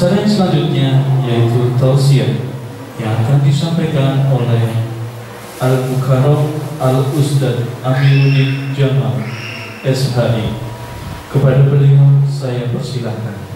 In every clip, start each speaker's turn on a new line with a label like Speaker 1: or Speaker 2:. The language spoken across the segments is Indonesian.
Speaker 1: Acara yang selanjutnya yaitu tausiah yang akan disampaikan oleh Al-Mukarram Al-Ustadz Aminuddin Jamal SHI. Kepada beliau saya persilahkan.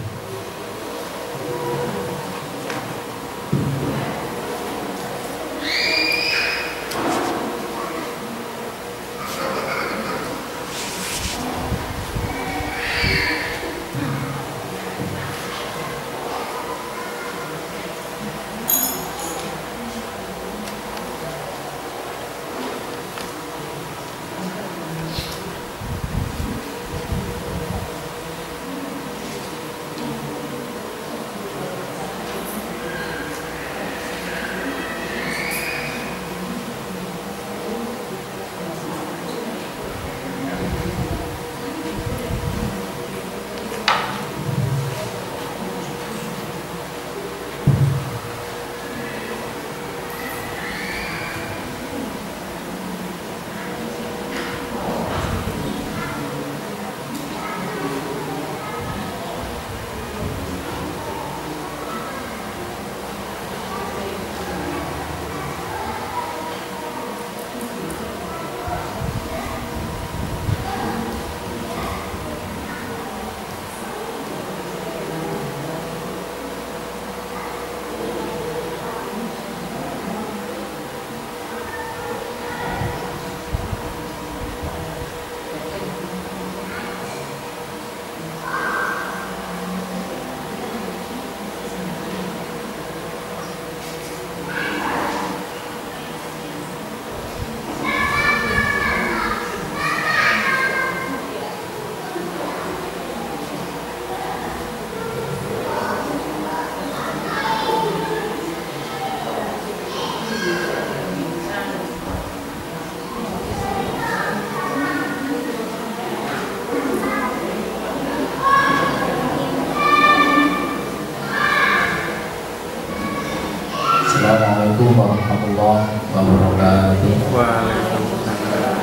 Speaker 2: Assalamualaikum warahmatullahi wabarakatuh.
Speaker 3: Waalaikumsalam.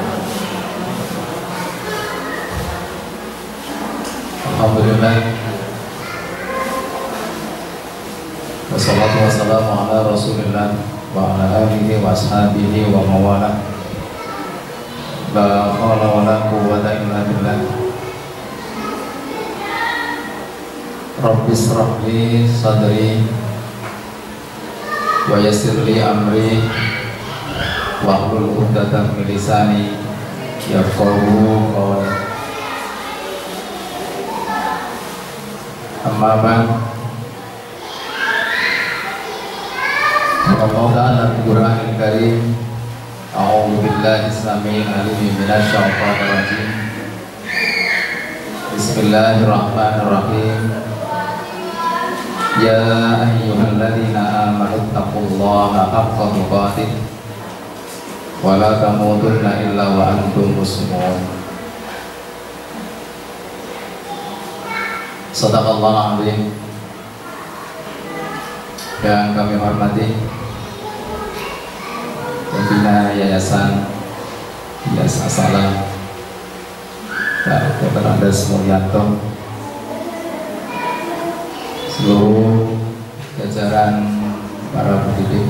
Speaker 2: Alhamdulillah. Wassalatu wassalamu ala Rasulillah wa ala alihi wa ashabihi wa mawala. La hawla wa la quwwata illa billah. Rabbi israh li sadri wa yassir li amri wahlul 'uqdatam min lisani yafqahu qawli. Amma ba'd. Allah Ta'ala Al-Qur'anil Karim. A'udzu billahi as-sami'il 'alim minasy syaithanir rajim. Bismillahirrahmanirrahim. Ya ayyuhalladzina amanu taqullaha haqqa tuqatih wa la tamutunna illa wa antum muslimun. Shadaqallahul azim. Yang kami hormati pembina Yayasan Salam Pak Dr. Andes Mulyanto, seluruh jajaran para pendidik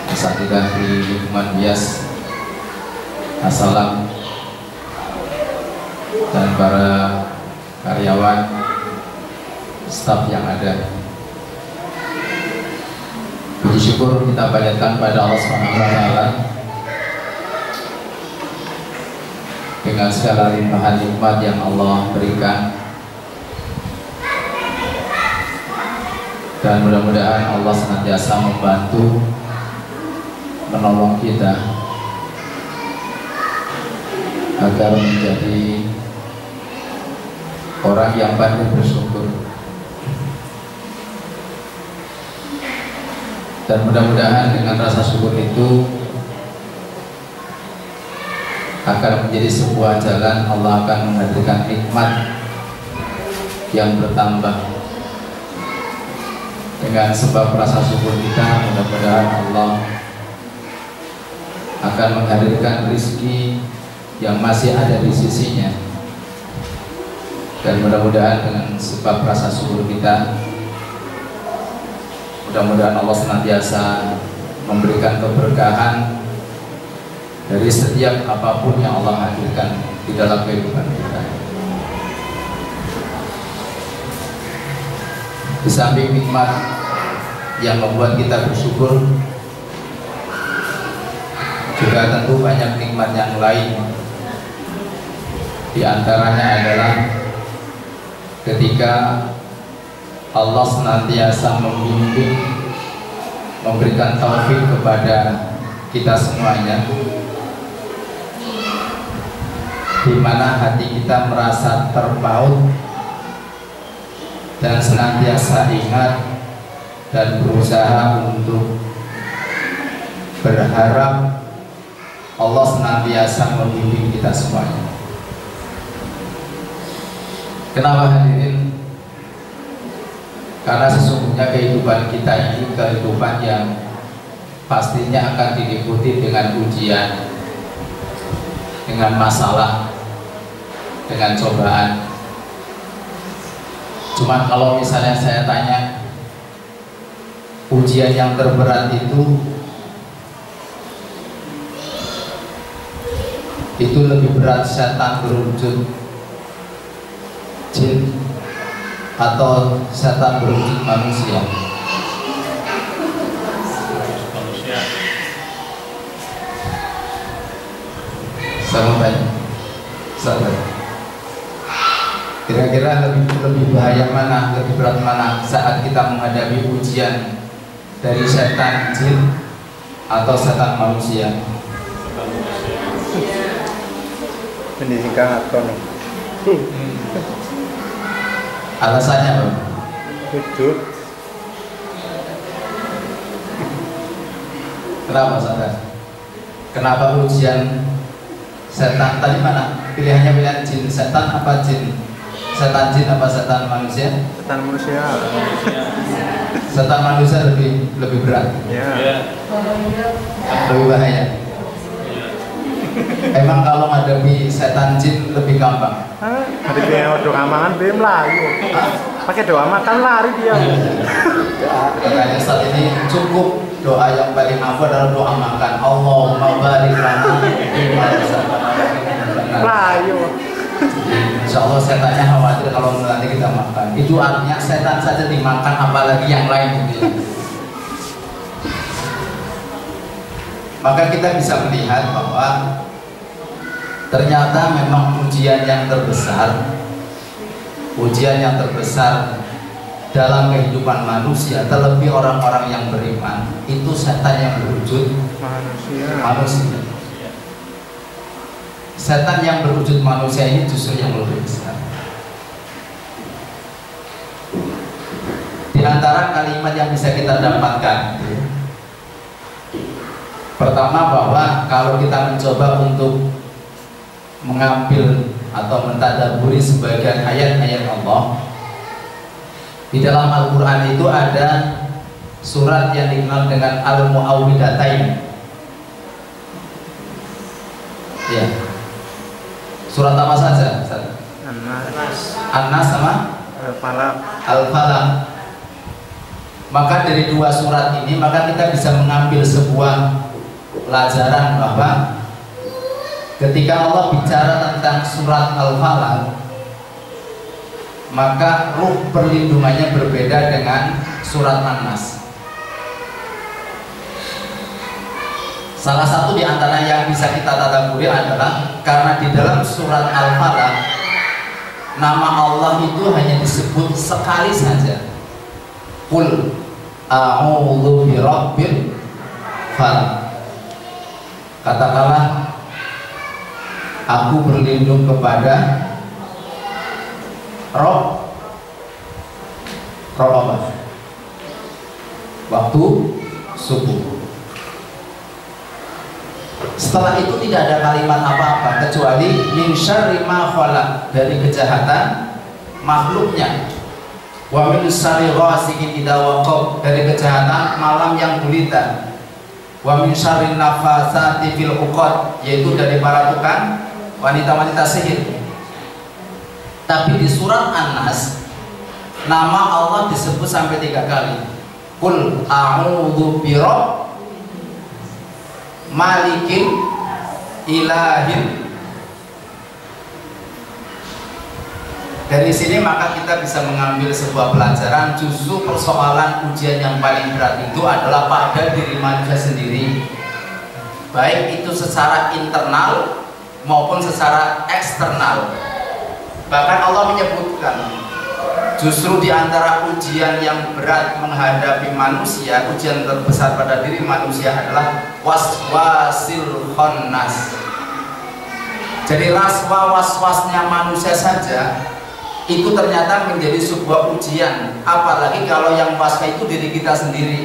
Speaker 2: asatidzah di lingkungan Bias Assalam, dan para karyawan staf yang ada. Puji syukur kita panjatkan pada Allah SWT dengan segala limpahan nikmat yang Allah berikan, dan mudah-mudahan Allah senantiasa membantu menolong kita agar menjadi orang yang pandai bersyukur, dan mudah-mudahan dengan rasa syukur itu akan menjadi sebuah jalan Allah akan menghadirkan nikmat yang bertambah. Dengan sebab rasa syukur kita, mudah-mudahan Allah akan menghadirkan rezeki yang masih ada di sisinya, Dan mudah-mudahan dengan sebab rasa syukur kita, mudah-mudahan Allah senantiasa memberikan keberkahan dari setiap apapun yang Allah hadirkan di dalam kehidupan kita. Di samping nikmat yang membuat kita bersyukur, juga tentu banyak nikmat yang lain. Di antaranya adalah ketika Allah senantiasa membimbing, memberikan taufik kepada kita semuanya, di mana hati kita merasa terpaut dan senantiasa ingat dan berusaha untuk berharap Allah senantiasa membimbing kita semuanya. Kenapa hadirin? Karena sesungguhnya kehidupan kita ini kehidupan yang pastinya akan diliputi dengan ujian, dengan masalah, dengan cobaan. Cuma kalau misalnya saya tanya, ujian yang terberat itu lebih berat setan berwujud jin atau setan berwujud manusia? Sabar. Kira-kira lebih bahaya mana, lebih berat mana saat kita menghadapi ujian dari setan jin atau setan manusia?
Speaker 3: Pendidikan atau nih?
Speaker 2: Alasannya apa?
Speaker 3: Hidup.
Speaker 2: Kenapa saudara? Kenapa ujian setan tadi mana? Pilihannya pilihan jin, setan apa jin? Setan jin apa setan manusia?
Speaker 3: Setan manusia.
Speaker 2: Setan manusia lebih berat.
Speaker 3: Ya.
Speaker 2: Lebih bahaya. Emang kalau menghadapi setan jin lebih gampang?
Speaker 3: Ada dia doa makan dia melayu. Pakai doa makan lari dia.
Speaker 2: Makanya saat ini cukup doa yang paling ampuh adalah doa makan. Allahumma barik lana fima razaqtana.
Speaker 3: Melayu.
Speaker 2: Insya Allah setannya khawatir kalau nanti kita makan. Itu artinya setan saja dimakan, apalagi yang lain gitu ya. Maka kita bisa melihat bahwa ternyata memang ujian yang terbesar dalam kehidupan manusia, terlebih orang-orang yang beriman, itu setan yang berwujud manusia. Setan yang berwujud manusia ini justru yang lebih besar. Di antara kalimat yang bisa kita dapatkan, pertama bahwa kalau kita mencoba untuk mengambil atau mentadaburi sebagian ayat-ayat Allah, di dalam Al-Quran itu ada surat yang dikenal dengan Al-Mu'awwidhatain. Ya. Surat apa saja? An-Nas sama Al-Falaq. Maka dari dua surat ini maka kita bisa mengambil sebuah pelajaran bahwa ketika Allah bicara tentang surat Al-Falaq, maka ruh perlindungannya berbeda dengan surat An-Nas. Salah satu di antara yang bisa kita tadabburi adalah karena di dalam surat Al-Falaq nama Allah itu hanya disebut sekali saja. Qul a'udzu birabbil falaq. Katakanlah, aku berlindung kepada Rob apa? Waktu subuh. Setelah itu tidak ada kalimat apa-apa kecuali min syarri ma khalaq, dari kejahatan makhluknya, wa min syarri ghasiqin idza waqab, dari kejahatan malam yang gulita, wa min syarri nafasati fil uqad, yaitu dari para tukang wanita-wanita sihir. Tapi di surat An-Nas nama Allah disebut sampai 3 kali. Qul a'udzu birabbil malikin ilahin. Dari sini maka kita bisa mengambil sebuah pelajaran, justru persoalan ujian yang paling berat itu adalah pada diri manusia sendiri, baik itu secara internal maupun secara eksternal. Bahkan Allah menyebutkan justru di antara ujian yang berat menghadapi manusia, ujian terbesar pada diri manusia adalah waswasil khannas. Jadi was-wasnya manusia saja itu ternyata menjadi sebuah ujian, apalagi kalau yang waswa itu diri kita sendiri.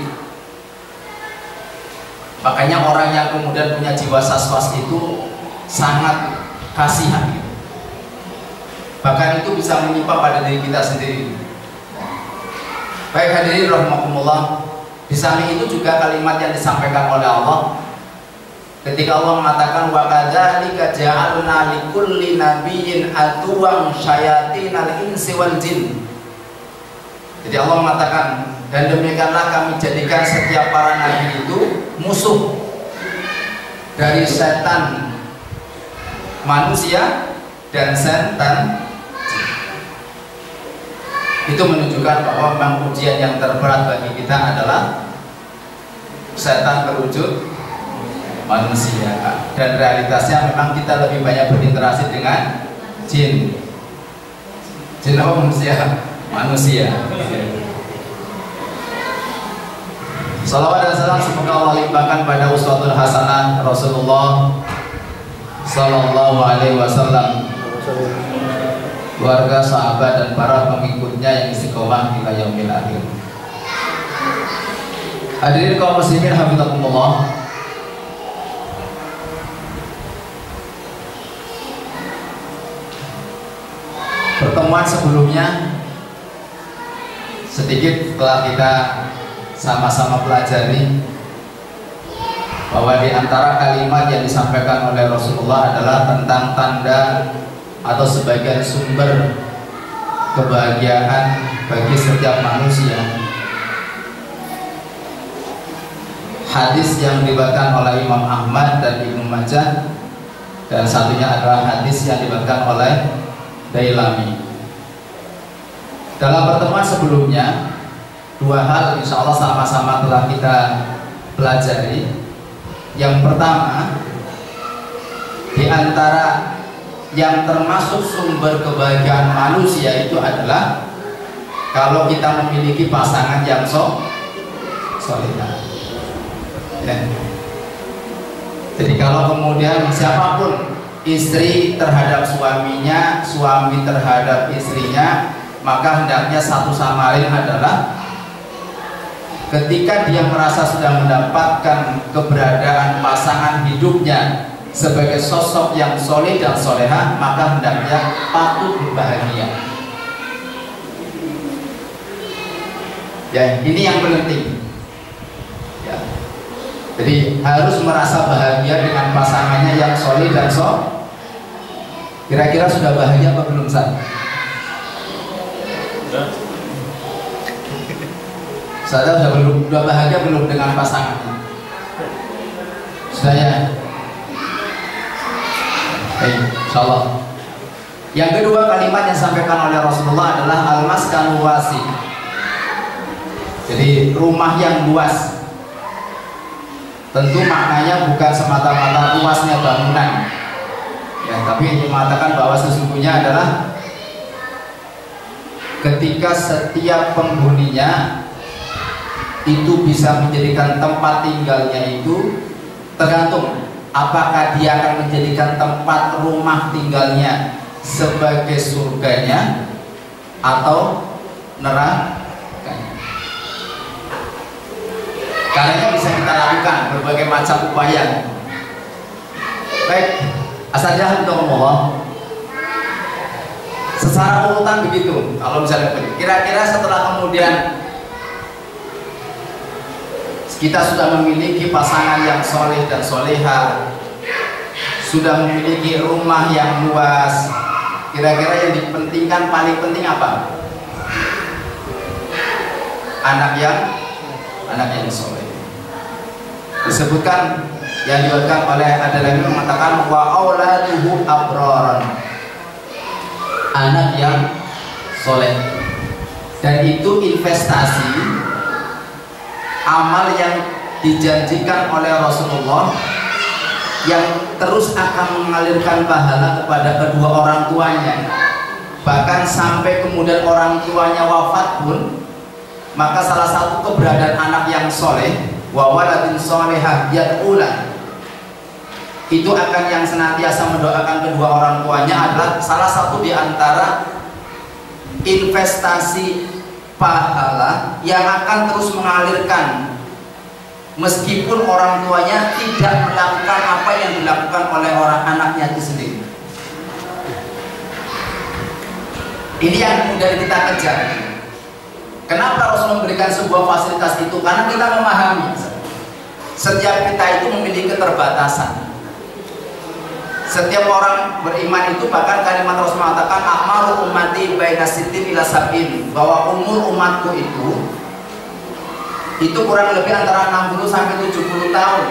Speaker 2: Makanya orang yang kemudian punya jiwa was-was itu sangat kasihan, bahkan itu bisa menimpa pada diri kita sendiri. Baik hadirin rahimakumullah, di samping itu juga kalimat yang disampaikan oleh Allah ketika Allah mengatakan wa kadzalika ja'alna likulli nabiyyin aduwwan syayatinal insi wal jin. Jadi Allah mengatakan, dan demikianlah kami jadikan setiap para nabi itu musuh dari setan manusia dan setan. Itu menunjukkan bahwa memang ujian yang terberat bagi kita adalah setan berwujud manusia, dan realitasnya memang kita lebih banyak berinteraksi dengan jin. Jin apa manusia? Manusia. Salawat dan salam semoga Allah limpahkan pada uswatul hasanah Rasulullah Sallallahu Alaihi Wasallam, keluarga, sahabat dan para pengikutnya yang istiqomah hingga yaumil akhir. Hadirin kaum muslimin hafizakumullah. Pertemuan sebelumnya sedikit telah kita sama-sama pelajari bahwa di antara kalimat yang disampaikan oleh Rasulullah adalah tentang tanda atau sebagian sumber kebahagiaan bagi setiap manusia. Hadis yang diriwayatkan oleh Imam Ahmad dan Ibnu Majah, dan satunya adalah hadis yang diriwayatkan oleh Dailami. Dalam pertemuan sebelumnya, 2 hal insya Allah sama-sama telah kita pelajari. Yang pertama, di antara yang termasuk sumber kebahagiaan manusia itu adalah kalau kita memiliki pasangan yang solehah. Ya. Jadi kalau kemudian siapapun, istri terhadap suaminya, suami terhadap istrinya, maka hendaknya satu sama lain adalah ketika dia merasa sudah mendapatkan keberadaan pasangan hidupnya sebagai sosok yang soleh dan soleha, maka hendaknya patut berbahagia. Ya, ini yang penting. Ya. Jadi harus merasa bahagia dengan pasangannya yang soleh dan Kira-kira sudah bahagia apa belum, San? Saudara sudah bahagia belum dengan pasangannya? Sudah ya? Insyaallah. Yang kedua, kalimat yang disampaikan oleh Rasulullah adalah al-maskan wasi. Jadi rumah yang luas. Tentu maknanya bukan semata-mata luasnya bangunan, ya, tapi ini mengatakan bahwa sesungguhnya adalah ketika setiap penghuninya itu bisa menjadikan tempat tinggalnya itu tergantung apakah dia akan menjadikan tempat rumah tinggalnya sebagai surganya atau nerakanya. Karena bisa kita lakukan berbagai macam upaya. Baik, asal untuk Allah. Secara urutan begitu. Kalau misalnya kira-kira setelah kemudian kita sudah memiliki pasangan yang soleh dan soleha, sudah memiliki rumah yang luas, Kira-kira yang dipentingkan paling penting apa? Anak yang soleh. Disebutkan yang diriwayatkan oleh ada lagi mengatakan wa auladuhu abraran, anak yang soleh. Dan itu investasi amal yang dijanjikan oleh Rasulullah yang terus akan mengalirkan pahala kepada kedua orang tuanya, bahkan sampai kemudian orang tuanya wafat pun. Maka salah satu keberadaan anak yang soleh, wa waladin solehah yad'ulah, itu akan yang senantiasa mendoakan kedua orang tuanya adalah salah satu di antara investasi pahala yang akan terus mengalirkan meskipun orang tuanya tidak melakukan apa yang dilakukan oleh orang anaknya itu sendiri. Ini yang kemudian kita kejar. Kenapa Rasul memberikan sebuah fasilitas itu? Karena kita memahami setiap kita itu memiliki keterbatasan. Setiap orang beriman itu, bahkan kalimat Rasul mengatakan a'maru ummati baina sittin ila sab'in, bahwa umur umatku itu kurang lebih antara 60 sampai 70 tahun.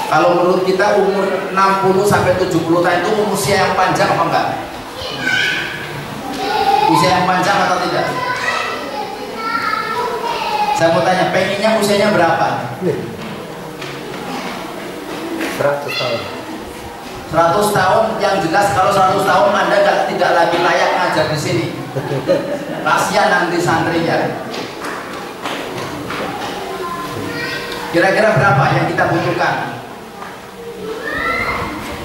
Speaker 2: Kalau menurut kita umur 60 sampai 70 tahun itu usia yang panjang apa enggak? Usia yang panjang atau tidak? Saya mau tanya, pengennya usianya berapa?
Speaker 3: 100 tahun.
Speaker 2: 100 tahun, yang jelas kalau 100 tahun Anda tidak lagi layak ngajar di sini. Kasihan nanti santrinya. Kira-kira berapa yang kita butuhkan?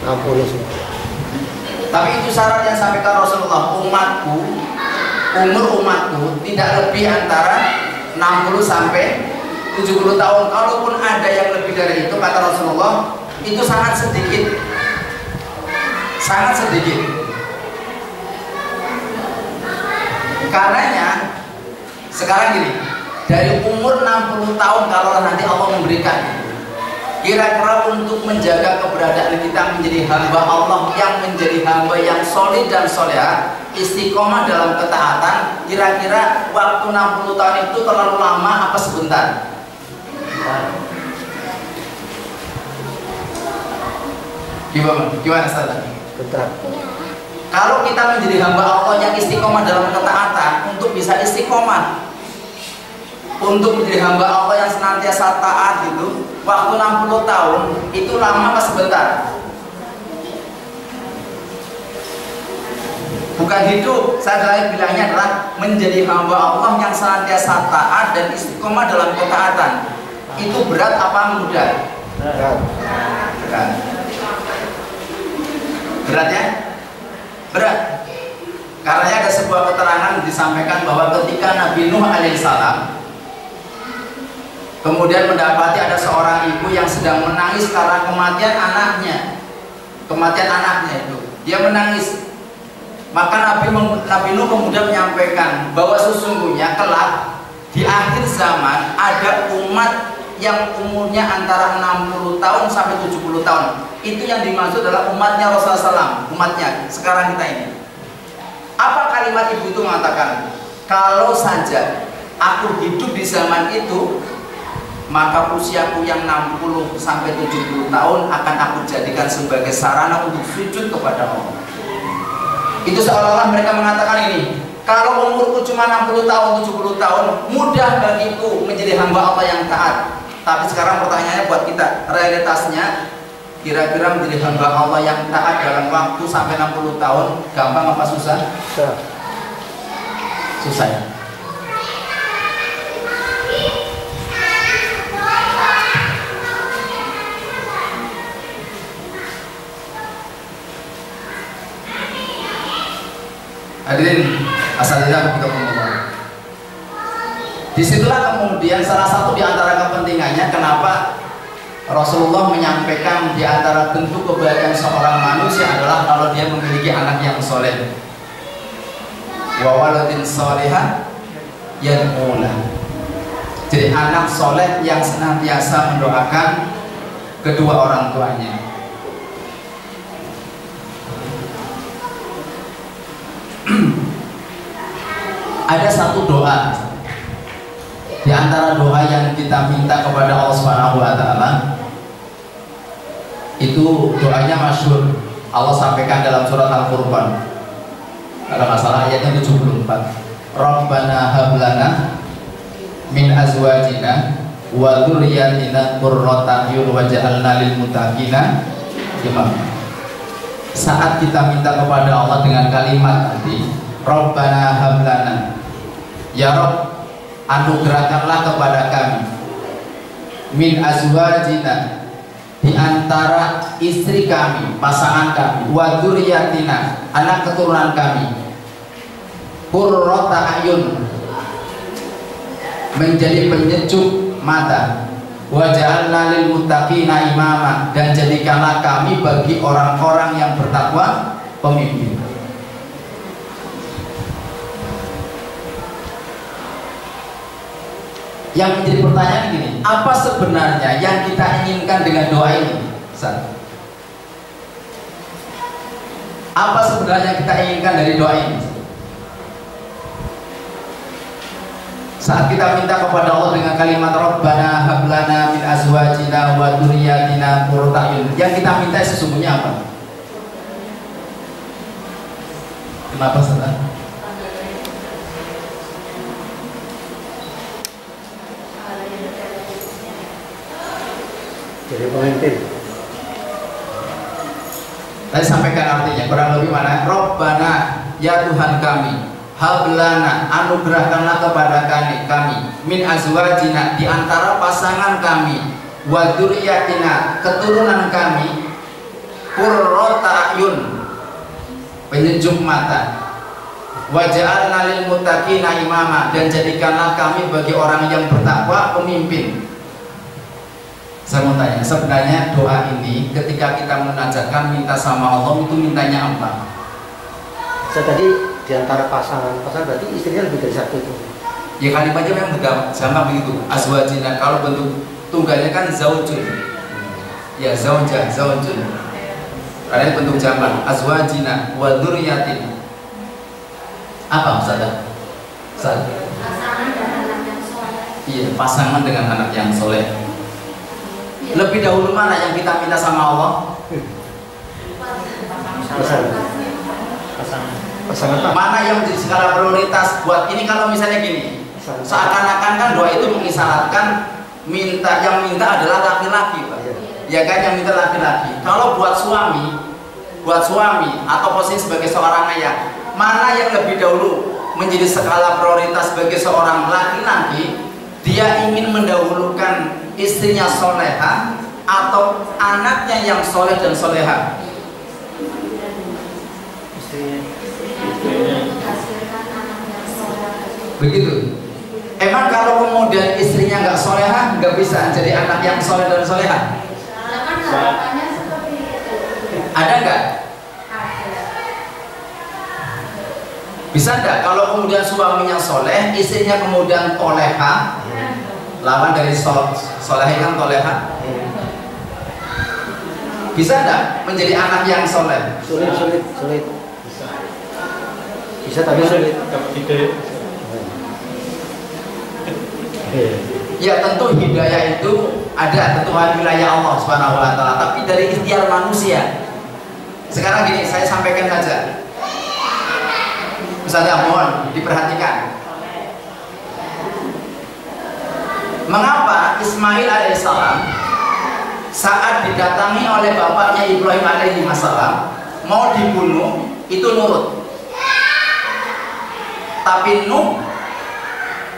Speaker 3: 60.
Speaker 2: Tapi itu syarat yang sampaikan Rasulullah, umur umatku tidak lebih antara 60 sampai 70 tahun. Kalaupun ada yang lebih dari itu, kata Rasulullah, itu sangat sedikit. Sangat sedikit. Karenanya sekarang gini, dari umur 60 tahun kalau nanti Allah memberikan, kira-kira untuk menjaga keberadaan kita menjadi hamba Allah yang menjadi hamba yang solid dan soleha, istiqomah dalam ketaatan, kira-kira waktu 60 tahun itu terlalu lama apa sebentar? Gimana Ustaz?
Speaker 3: Bentar.
Speaker 2: Kalau kita menjadi hamba Allah yang istiqomah dalam ketaatan, untuk bisa istiqomah, untuk menjadi hamba Allah yang senantiasa taat itu, waktu 60 tahun itu lama apa sebentar? Bukan hidup, saya bilangnya adalah menjadi hamba Allah yang senantiasa taat dan istiqomah dalam ketaatan. Itu berat apa mudah? Berat. Berat ya? Berat. Karena ada sebuah keterangan disampaikan bahwa ketika Nabi Nuh alaihissalam kemudian mendapati ada seorang ibu yang sedang menangis karena kematian anaknya itu, dia menangis. Maka Nabi Nuh kemudian menyampaikan bahwa sesungguhnya kelak di akhir zaman ada umat yang umurnya antara 60 tahun sampai 70 tahun. Itu yang dimaksud adalah umatnya Rasulullah SAW, umatnya sekarang kita ini. Apa kalimat ibu itu mengatakan? Kalau saja aku hidup di zaman itu, maka usiaku yang 60 sampai 70 tahun akan aku jadikan sebagai sarana untuk sujud kepada Allah. Itu seolah-olah mereka mengatakan ini, kalau umurku cuma 60 tahun, 70 tahun, mudah bagiku menjadi hamba Allah yang taat. Tapi sekarang pertanyaannya buat kita, realitasnya kira-kira menjadi hamba Allah yang taat dalam waktu sampai 60 tahun gampang apa susah? Susah ya. Hadirin asatidzah kita ngomong. Disitulah kemudian salah satu di antara kepentingannya kenapa Rasulullah menyampaikan di antara bentuk kebahagiaan seorang manusia adalah kalau dia memiliki anak yang soleh. Wa waladin solehah yad'ulah. Jadi anak soleh yang senantiasa mendoakan kedua orang tuanya. ada satu doa di antara doa yang kita minta kepada Allah Subhanahu wa taala, itu doanya masyhur. Allah sampaikan dalam surat Al-Furqan. Kalau nggak salah ayatnya 74. Rabbana hablana min azwajina wa dzurriyyatina qurrata a'yun waj'alna lil muttaqina imama. Saat kita minta kepada Allah dengan kalimat tadi, Rabbana hablana, ya Rabb, anugerahkanlah kepada kami min azwajina, di antara istri kami, pasangan kami, wa dzurriyyatina, anak keturunan kami, qurrata a'yun, menjadi penyejuk mata, waj'alna lil muttaqina imama, dan jadikanlah kami bagi orang-orang yang bertakwa pemimpin. Yang menjadi pertanyaan gini, apa sebenarnya yang kita inginkan dengan doa ini? Apa sebenarnya yang kita inginkan dari doa ini? Saat kita minta kepada Allah dengan kalimat Rabbana hablana min azwajina wa dzurriyyatina qurrata a'yun, yang kita minta sesungguhnya apa? Kenapa Ustaz?
Speaker 3: Jadi pemimpin.
Speaker 2: Tadi sampaikan artinya kurang lebih mana? Rabbana, ya Tuhan kami, hablana, anugerahkanlah kepada kami min azwajina, di antara pasangan kami, wa dzurriyyatina, keturunan kami, qurrata a'yun, penyejuk mata, waj'alna lil muttaqina imama, dan jadikanlah kami bagi orang yang bertakwa pemimpin. Saya mau tanya, sebenarnya doa ini ketika kita munajatkan minta sama Allah itu mintanya apa?
Speaker 3: Saya tadi di antara pasangan berarti istrinya lebih dari satu itu.
Speaker 2: Ya kalimatnya memang gampang begitu. Azwajina, kalau bentuk tunggalnya kan zaujun. Ya zaujah, zaujun. Ada bentuk jamak. Azwajina wa dzurriyyatina. Apa Ustaz?
Speaker 4: Pasangan dengan anak yang soleh.
Speaker 2: Iya, pasangan dengan anak yang soleh. Lebih dahulu mana yang kita minta sama Allah?
Speaker 3: Pasangan.
Speaker 2: Mana yang menjadi skala prioritas buat ini? Kalau misalnya gini, seakan-akan kan doa itu mengisyaratkan yang minta adalah laki-laki, Pak. Ya kan, yang minta laki-laki. Kalau buat suami atau posisi sebagai seorang ayah, mana yang lebih dahulu menjadi skala prioritas sebagai seorang laki-laki? Dia ingin mendahulukan istrinya soleha atau anaknya yang soleh dan soleha? Begitu. Emang kalau kemudian istrinya nggak soleha, nggak bisa jadi anak yang soleh dan soleha? Ada nggak? Bisa nggak kalau kemudian suaminya soleh, istrinya kemudian toleha? Lawan dari soleh kan toleha. Bisa nggak menjadi anak yang soleh?
Speaker 3: Sulit. Bisa tapi sulit.
Speaker 2: Ya tentu hidayah itu ada, tentu wilayah Allah Subhanahu wa taala, tapi dari ikhtiar manusia. Sekarang gini, saya sampaikan saja. Misalnya mohon diperhatikan. Mengapa Ismail alaihissalam saat didatangi oleh bapaknya Ibrahim alaihissalam mau dibunuh itu nurut, tapi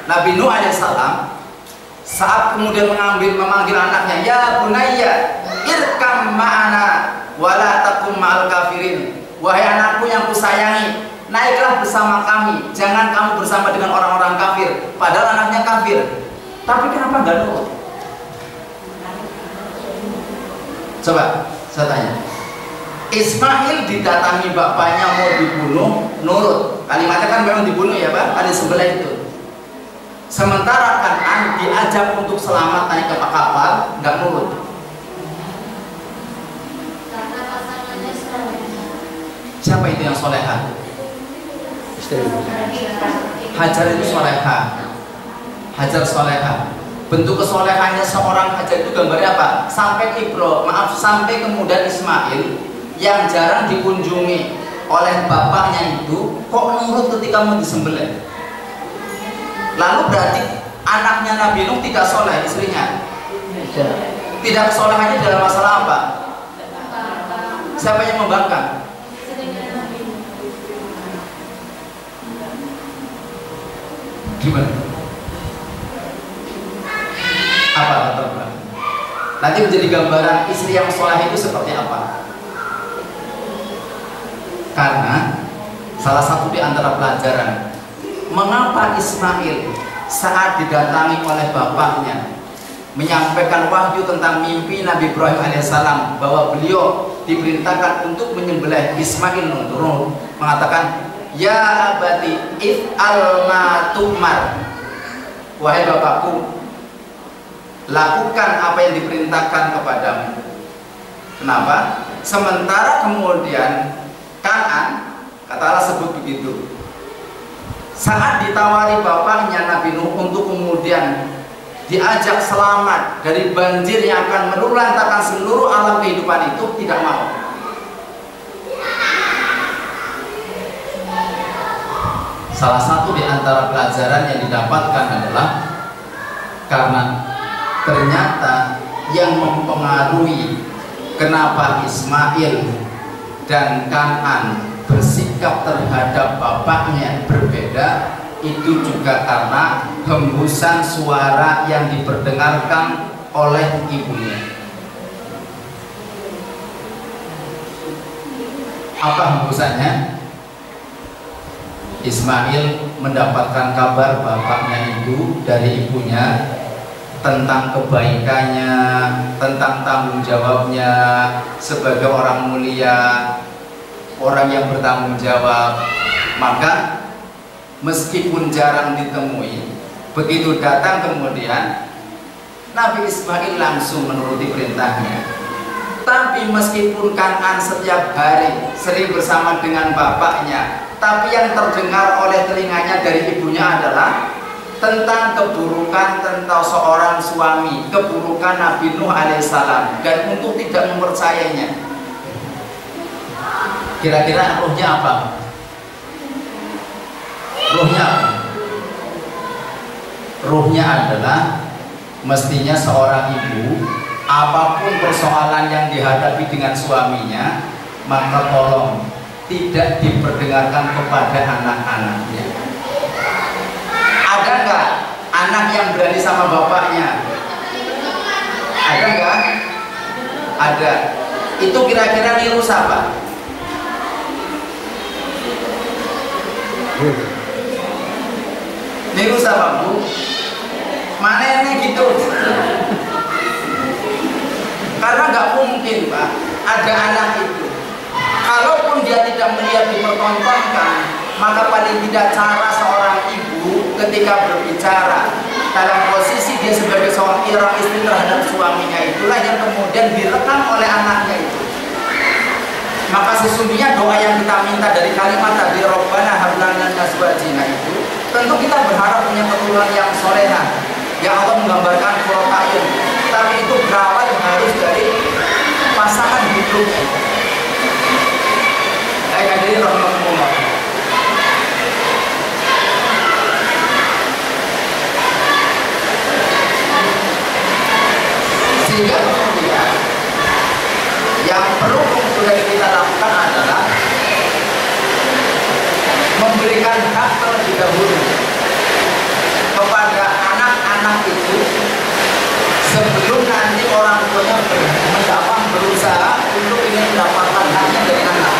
Speaker 2: Nabi Nuh alaihissalam saat kemudian memanggil anaknya, ya bunayya irkam ma'ana wala takum ma'al kafirin, wahai anakku yang kusayangi, naiklah bersama kami, jangan kamu bersama dengan orang-orang kafir. Padahal anaknya kafir, tapi kenapa nggak nurut? Coba saya tanya, Ismail didatangi bapaknya mau dibunuh, nurut. Kalimatnya kan memang dibunuh ya Pak, ada sebelah itu. Sementara Kan'an diajak untuk selamat naik ke kapal, nggak nurut.
Speaker 4: Karena pasangannya soleh.
Speaker 2: Siapa itu yang soleha?
Speaker 3: Istri.
Speaker 2: Hajar itu soleha. Hajar soleha. Bentuk kesolehannya seorang Hajar itu gambarnya apa? Sampai sampai kemudian Ismail yang jarang dikunjungi oleh bapaknya itu kok nurut ketika mau disembelih. Lalu berarti anaknya Nabi Nuh tidak soleh, istrinya tidak kesolehannya dalam masalah apa? Siapa yang membakar? Gimana? Apa latar belakang? Nanti menjadi gambaran istri yang soleh itu seperti apa? Karena salah satu di antara pelajaran mengapa Ismail saat didatangi oleh bapaknya menyampaikan wahyu tentang mimpi Nabi Ibrahim alaihissalam bahwa beliau diperintahkan untuk menyembelih Ismail turun mengatakan, ya abati if'al ma tu'mar, wahai bapakku, lakukan apa yang diperintahkan kepadamu. Kenapa? Sementara kemudian Kan'an, kata Allah sebut begitu, saat ditawari bapaknya Nabi Nuh untuk kemudian diajak selamat dari banjir yang akan melulantarkan seluruh alam kehidupan itu, tidak mau. Salah satu di antara pelajaran yang didapatkan adalah karena ternyata yang mempengaruhi kenapa Ismail dan Kan'an bersikap terhadap bapaknya berbeda itu juga karena hembusan suara yang diperdengarkan oleh ibunya. Apa hembusannya? Ismail mendapatkan kabar bapaknya itu dari ibunya tentang kebaikannya, tentang tanggung jawabnya sebagai orang mulia, orang yang bertanggung jawab. Maka meskipun jarang ditemui, begitu datang kemudian Nabi Ismail langsung menuruti perintahnya. Tapi meskipun Kan'an setiap hari sering bersama dengan bapaknya, tapi yang terdengar oleh telinganya dari ibunya adalah tentang keburukan tentang seorang suami, keburukan Nabi Nuh alaihissalam, dan untuk tidak mempercayainya. Kira-kira ruhnya apa? Ruhnya apa? Ruhnya adalah mestinya seorang ibu, apapun persoalan yang dihadapi dengan suaminya, maka tolong tidak diperdengarkan kepada anak-anaknya. Ada nggak anak yang berani sama bapaknya? Ada nggak? Ada. Itu kira-kira niru siapa? Niru siapa, Bu? Mana ini gitu? Karena nggak mungkin, Pak, ada anak itu. Kalaupun dia tidak melihat dipertontonkan, maka paling tidak cara seorang ibu ketika berbicara dalam posisi dia sebagai seorang istri terhadap suaminya itulah yang kemudian direkam oleh anaknya itu. Maka sesungguhnya doa yang kita minta dari kalimat tadi Rabbana hab lana min azwajina itu, tentu kita berharap punya keturunan yang soleha, yang Allah menggambarkan qurra'ayun, tapi itu berawal harus dari pasangan hidup. Hadirin rahmatullah. Sehingga kemudian yang perlu kemudian kita lakukan adalah memberikan hak terlebih dahulu kepada anak-anak itu sebelum nanti orang tuanya berusaha untuk ingin mendapatkan haknya dari anak.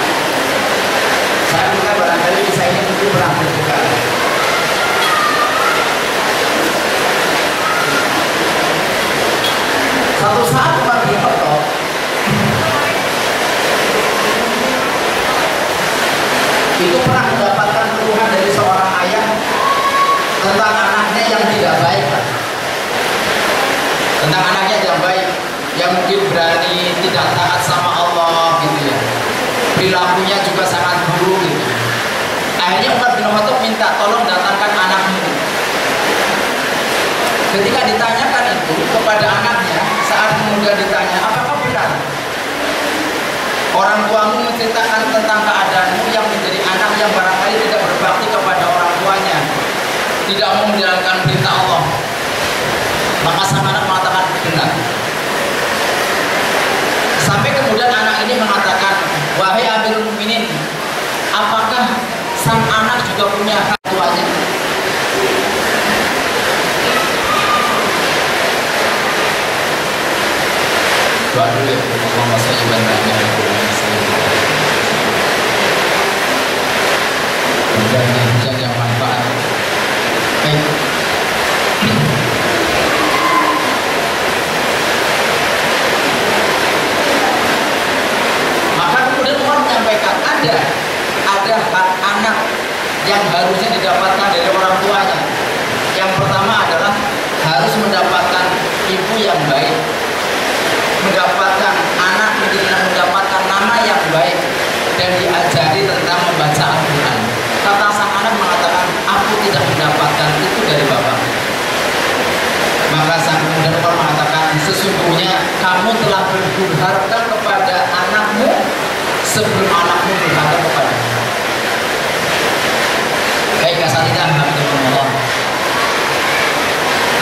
Speaker 2: Saya juga barangkali bisa ini tentu pernah berbuka. Satu saat Umar bin Khattab itu pernah mendapatkan keluhan dari seorang ayah tentang anaknya yang tidak baik, tentang anaknya yang baik, yang mungkin berani tidak taat sama Allah gitu ya, perilakunya juga sangat buruk gitu. Akhirnya Umar bin Khattab minta tolong datangkan anakmu. Ketika ditanyakan itu kepada anaknya, saat kemudian ditanya, apakah benar orang tuamu menceritakan tentang keadaanmu yang menjadi anak yang barangkali tidak berbakti kepada orang tuanya, tidak mau menjalankan perintah Allah? Maka sang anak mengatakan benar. Sampai kemudian anak ini mengatakan, wahai Amirul Mukminin, apakah sang anak juga punya hak tuanya? Doa dulu ya, Allahumma sholli wa sallim. Hujan yang manfaat. Baik. Maka kemudian Umar menyampaikan ada hak anak yang harusnya didapatkan dari orang tuanya. Yang pertama adalah harus mendapatkan ibu yang baik, mendapatkan anak mendapatkan nama yang baik, dan diajari tentang membaca Al-Quran. Kata sang anak mengatakan, aku tidak mendapatkan itu dari bapak. Maka sang kemudian Umar mengatakan, sesungguhnya kamu telah berharga kepada anakmu sebelum anakmu berharga kepada. Baik, kasatidah alhamdulillah.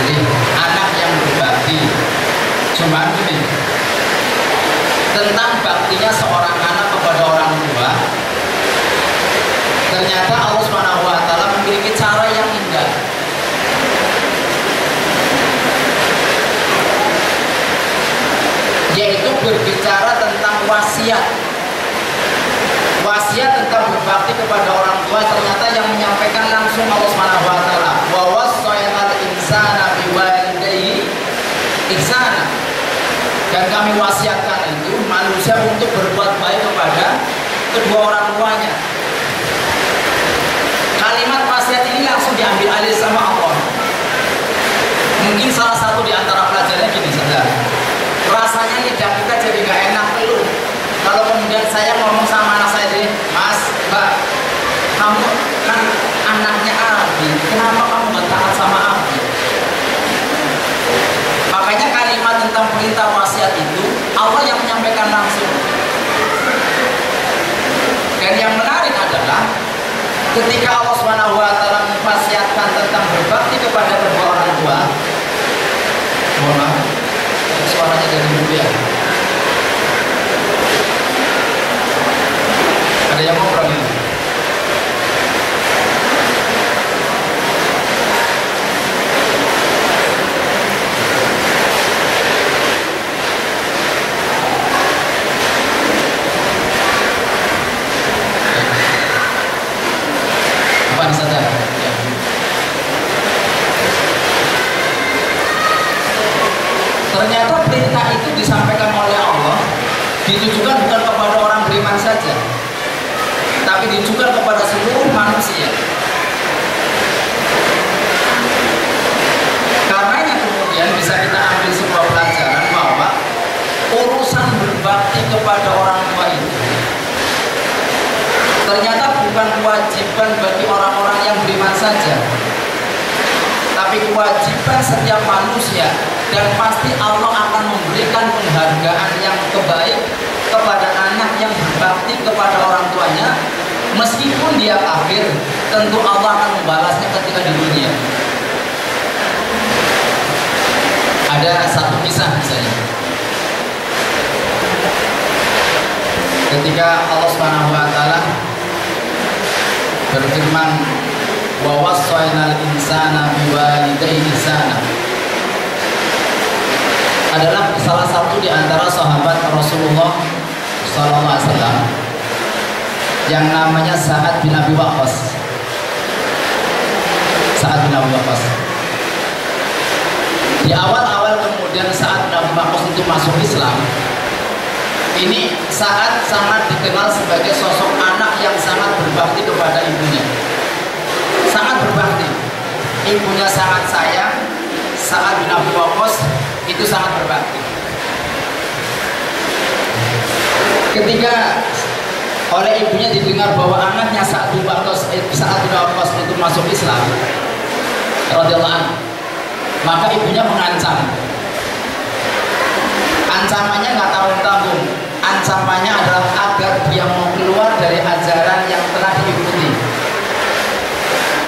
Speaker 2: Jadi anak yang berbakti, cuma ini tentang baktinya seorang anak kepada orang tua. Ternyata Allah Subhanahu wa taala memiliki cara yang indah. Yaitu berbicara tentang wasiat. Wasiat tentang berbakti kepada orang tua, ternyata yang menyampaikan langsung Allah Subhanahu wa taala. Wa wassaynal insana biwalidayhi ihsana. Dan kami wasiatkan itu manusia untuk berbuat baik kepada kedua orang tuanya. Kalimat wasiat ini langsung diambil alih sama Allah. Mungkin salah satu di antara pelajarannya gini saja. Rasanya lidah kita jadi gak enak dulu. Kalau kemudian saya ngomong sama anak saya jadi, Mas, Mbak, kamu kan anaknya Abi, kenapa kamu gak taat sama Abi? Makanya kalimat tentang perintah wasiat itu Allah yang menyampaikan langsung. Dan yang menarik adalah ketika Allah Subhanahu wa taala memwasiatkan tentang berbakti kepada kedua orang tua. Mohon maaf, suaranya dari dulu ya. Ada yang ngobrol ini? Saja. Ya. Ternyata perintah itu disampaikan oleh Allah ditujukan bukan kepada orang beriman saja, tapi ditujukan kepada seluruh manusia. Karenanya kemudian bisa kita ambil sebuah pelajaran bahwa urusan berbakti kepada orang tua itu ternyata bukan kewajiban bagi orang-orang yang beriman saja, tapi kewajiban setiap manusia. Dan pasti Allah akan memberikan penghargaan yang terbaik kepada anak yang berbakti kepada orang tuanya, meskipun dia kafir. Tentu Allah akan membalasnya ketika di dunia. Ada satu kisah misalnya, ketika Allah Subhanahu wa taala berfirman, wa wassaynal insana biwalidayhi ihsana, adalah salah satu di antara sahabat Rasulullah SAW yang namanya Sa'ad bin Abi Waqqas. Sa'ad bin Abi Waqqas. Di awal-awal kemudian Sa'ad bin Abi Waqqas itu masuk Islam. Ini Sa'ad sangat dikenal sebagai sosok anak yang sangat berbakti kepada ibunya. Sangat berbakti. Ibunya sangat sayang. Sa'ad bin Abi Waqqas itu sangat berbakti. Ketika oleh ibunya didengar bahwa anaknya Sa'ad bin Waqqas itu masuk Islam radhiyallahu anhu, maka ibunya mengancam. Ancamannya nggak tanggung-tanggung. Ancamannya adalah agar dia mau keluar dari ajaran yang telah diikuti.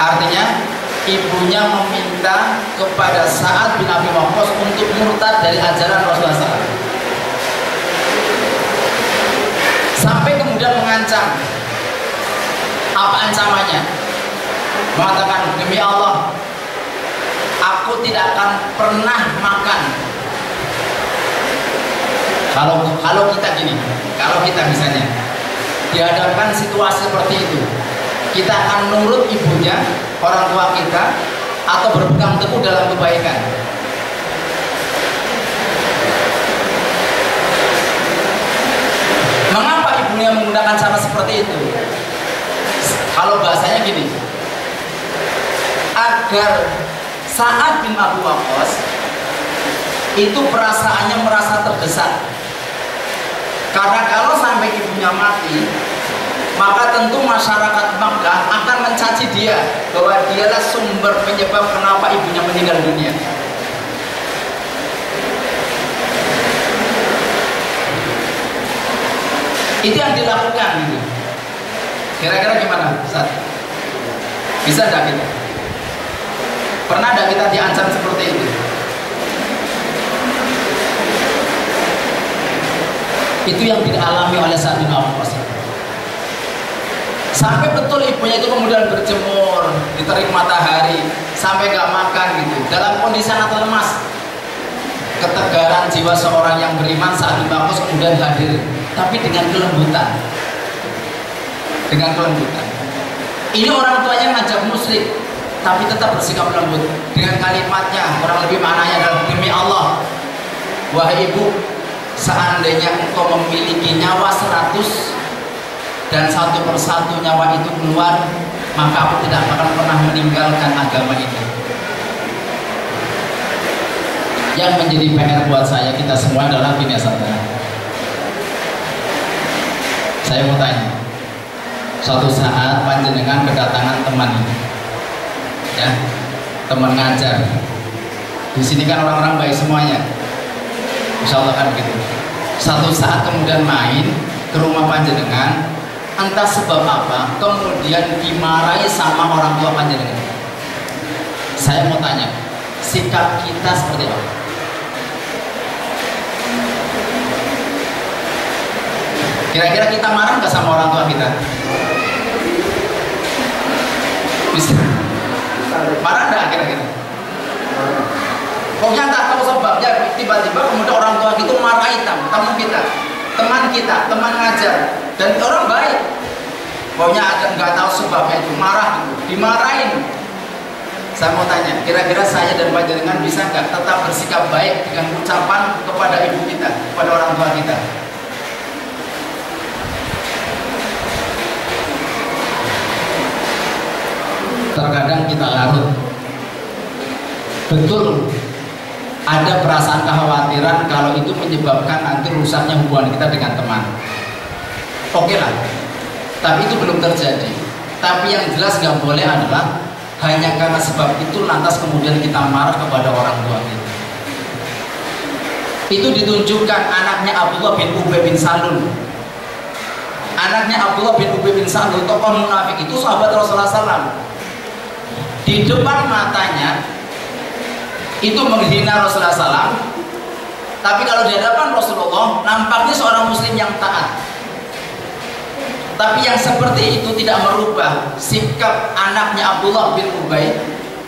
Speaker 2: Artinya ibunya meminta kepada Sa'ad bin Abi Waqqas untuk murtad dari ajaran Rasulullah SAW. Sampai kemudian mengancam. Apa ancamannya? Mengatakan, demi Allah, aku tidak akan pernah makan. Kalau kita gini, kalau kita misalnya dihadapkan situasi seperti itu, kita akan nurut ibunya, orang tua kita, atau berpegang teguh dalam kebaikan. Mengapa ibunya menggunakan cara seperti itu? Kalau bahasanya gini, agar Sa'ad bin Abi Waqqas itu perasaannya merasa terdesak. Karena kalau sampai ibunya mati, maka tentu masyarakat Makkah akan mencaci dia bahwa dialah sumber penyebab kenapa ibunya meninggal dunia. Itu yang dilakukan gitu. Kira-kira gimana, Ustaz? Bisa enggak kita? Pernah enggak kita diancam seperti itu? Itu yang dialami oleh Sa'ad bin Abi Waqqas. Sampai betul ibunya itu kemudian berjemur di terik matahari sampai gak makan gitu, dalam kondisi sangat lemas. Ketegaran jiwa seorang yang beriman Sa'ad bin Abi Waqqas kemudian hadir, tapi dengan kelembutan. Dengan kelembutan. Ini orang tuanya ngajak musyrik, tapi tetap bersikap lembut dengan kalimatnya. Kurang lebih maknanya adalah, demi Allah, wahai ibu, seandainya engkau memiliki nyawa 100 dan satu persatu nyawa itu keluar, maka aku tidak akan pernah meninggalkan agama itu. Yang menjadi PR buat saya, kita semua adalah gini, saudara. Saya mau tanya, suatu saat panjenengan kedatangan teman, ya, teman ngajar. Di sini kan orang-orang baik semuanya, insya Allah kan begitu. Satu saat kemudian main ke rumah panjenengan, entah sebab apa, kemudian dimarahi sama orang tua panjenengan. Saya mau tanya, sikap kita seperti apa? Kira-kira kita marah nggak sama orang tua kita? Bisa? Marah nggak kira-kira? Pokoknya tak tahu sebabnya, tiba-tiba kemudian orang tua itu marahi tamu kita, teman kita, teman ngajar, dan orang baik. Pokoknya ada nggak tahu sebabnya itu marah, dimarahin. Saya mau tanya, kira-kira saya dan panjenengan bisa nggak tetap bersikap baik dengan ucapan kepada ibu kita, kepada orang tua kita? Terkadang kita larut. Betul, ada perasaan kekhawatiran kalau itu menyebabkan nanti rusaknya hubungan kita dengan teman. Oke lah, tapi itu belum terjadi. Tapi yang jelas nggak boleh adalah hanya karena sebab itu lantas kemudian kita marah kepada orang tua kita. Itu ditunjukkan anaknya Abdullah bin Ubay bin Salul. Anaknya Abdullah bin Ubay bin Salul, tokoh munafik itu, sahabat Rasulullah SAW. Di depan matanya itu menghina Rasulullah SAW, tapi kalau di hadapan Rasulullah nampaknya seorang muslim yang taat. Tapi yang seperti itu tidak merubah sikap anaknya Abdullah bin Ubay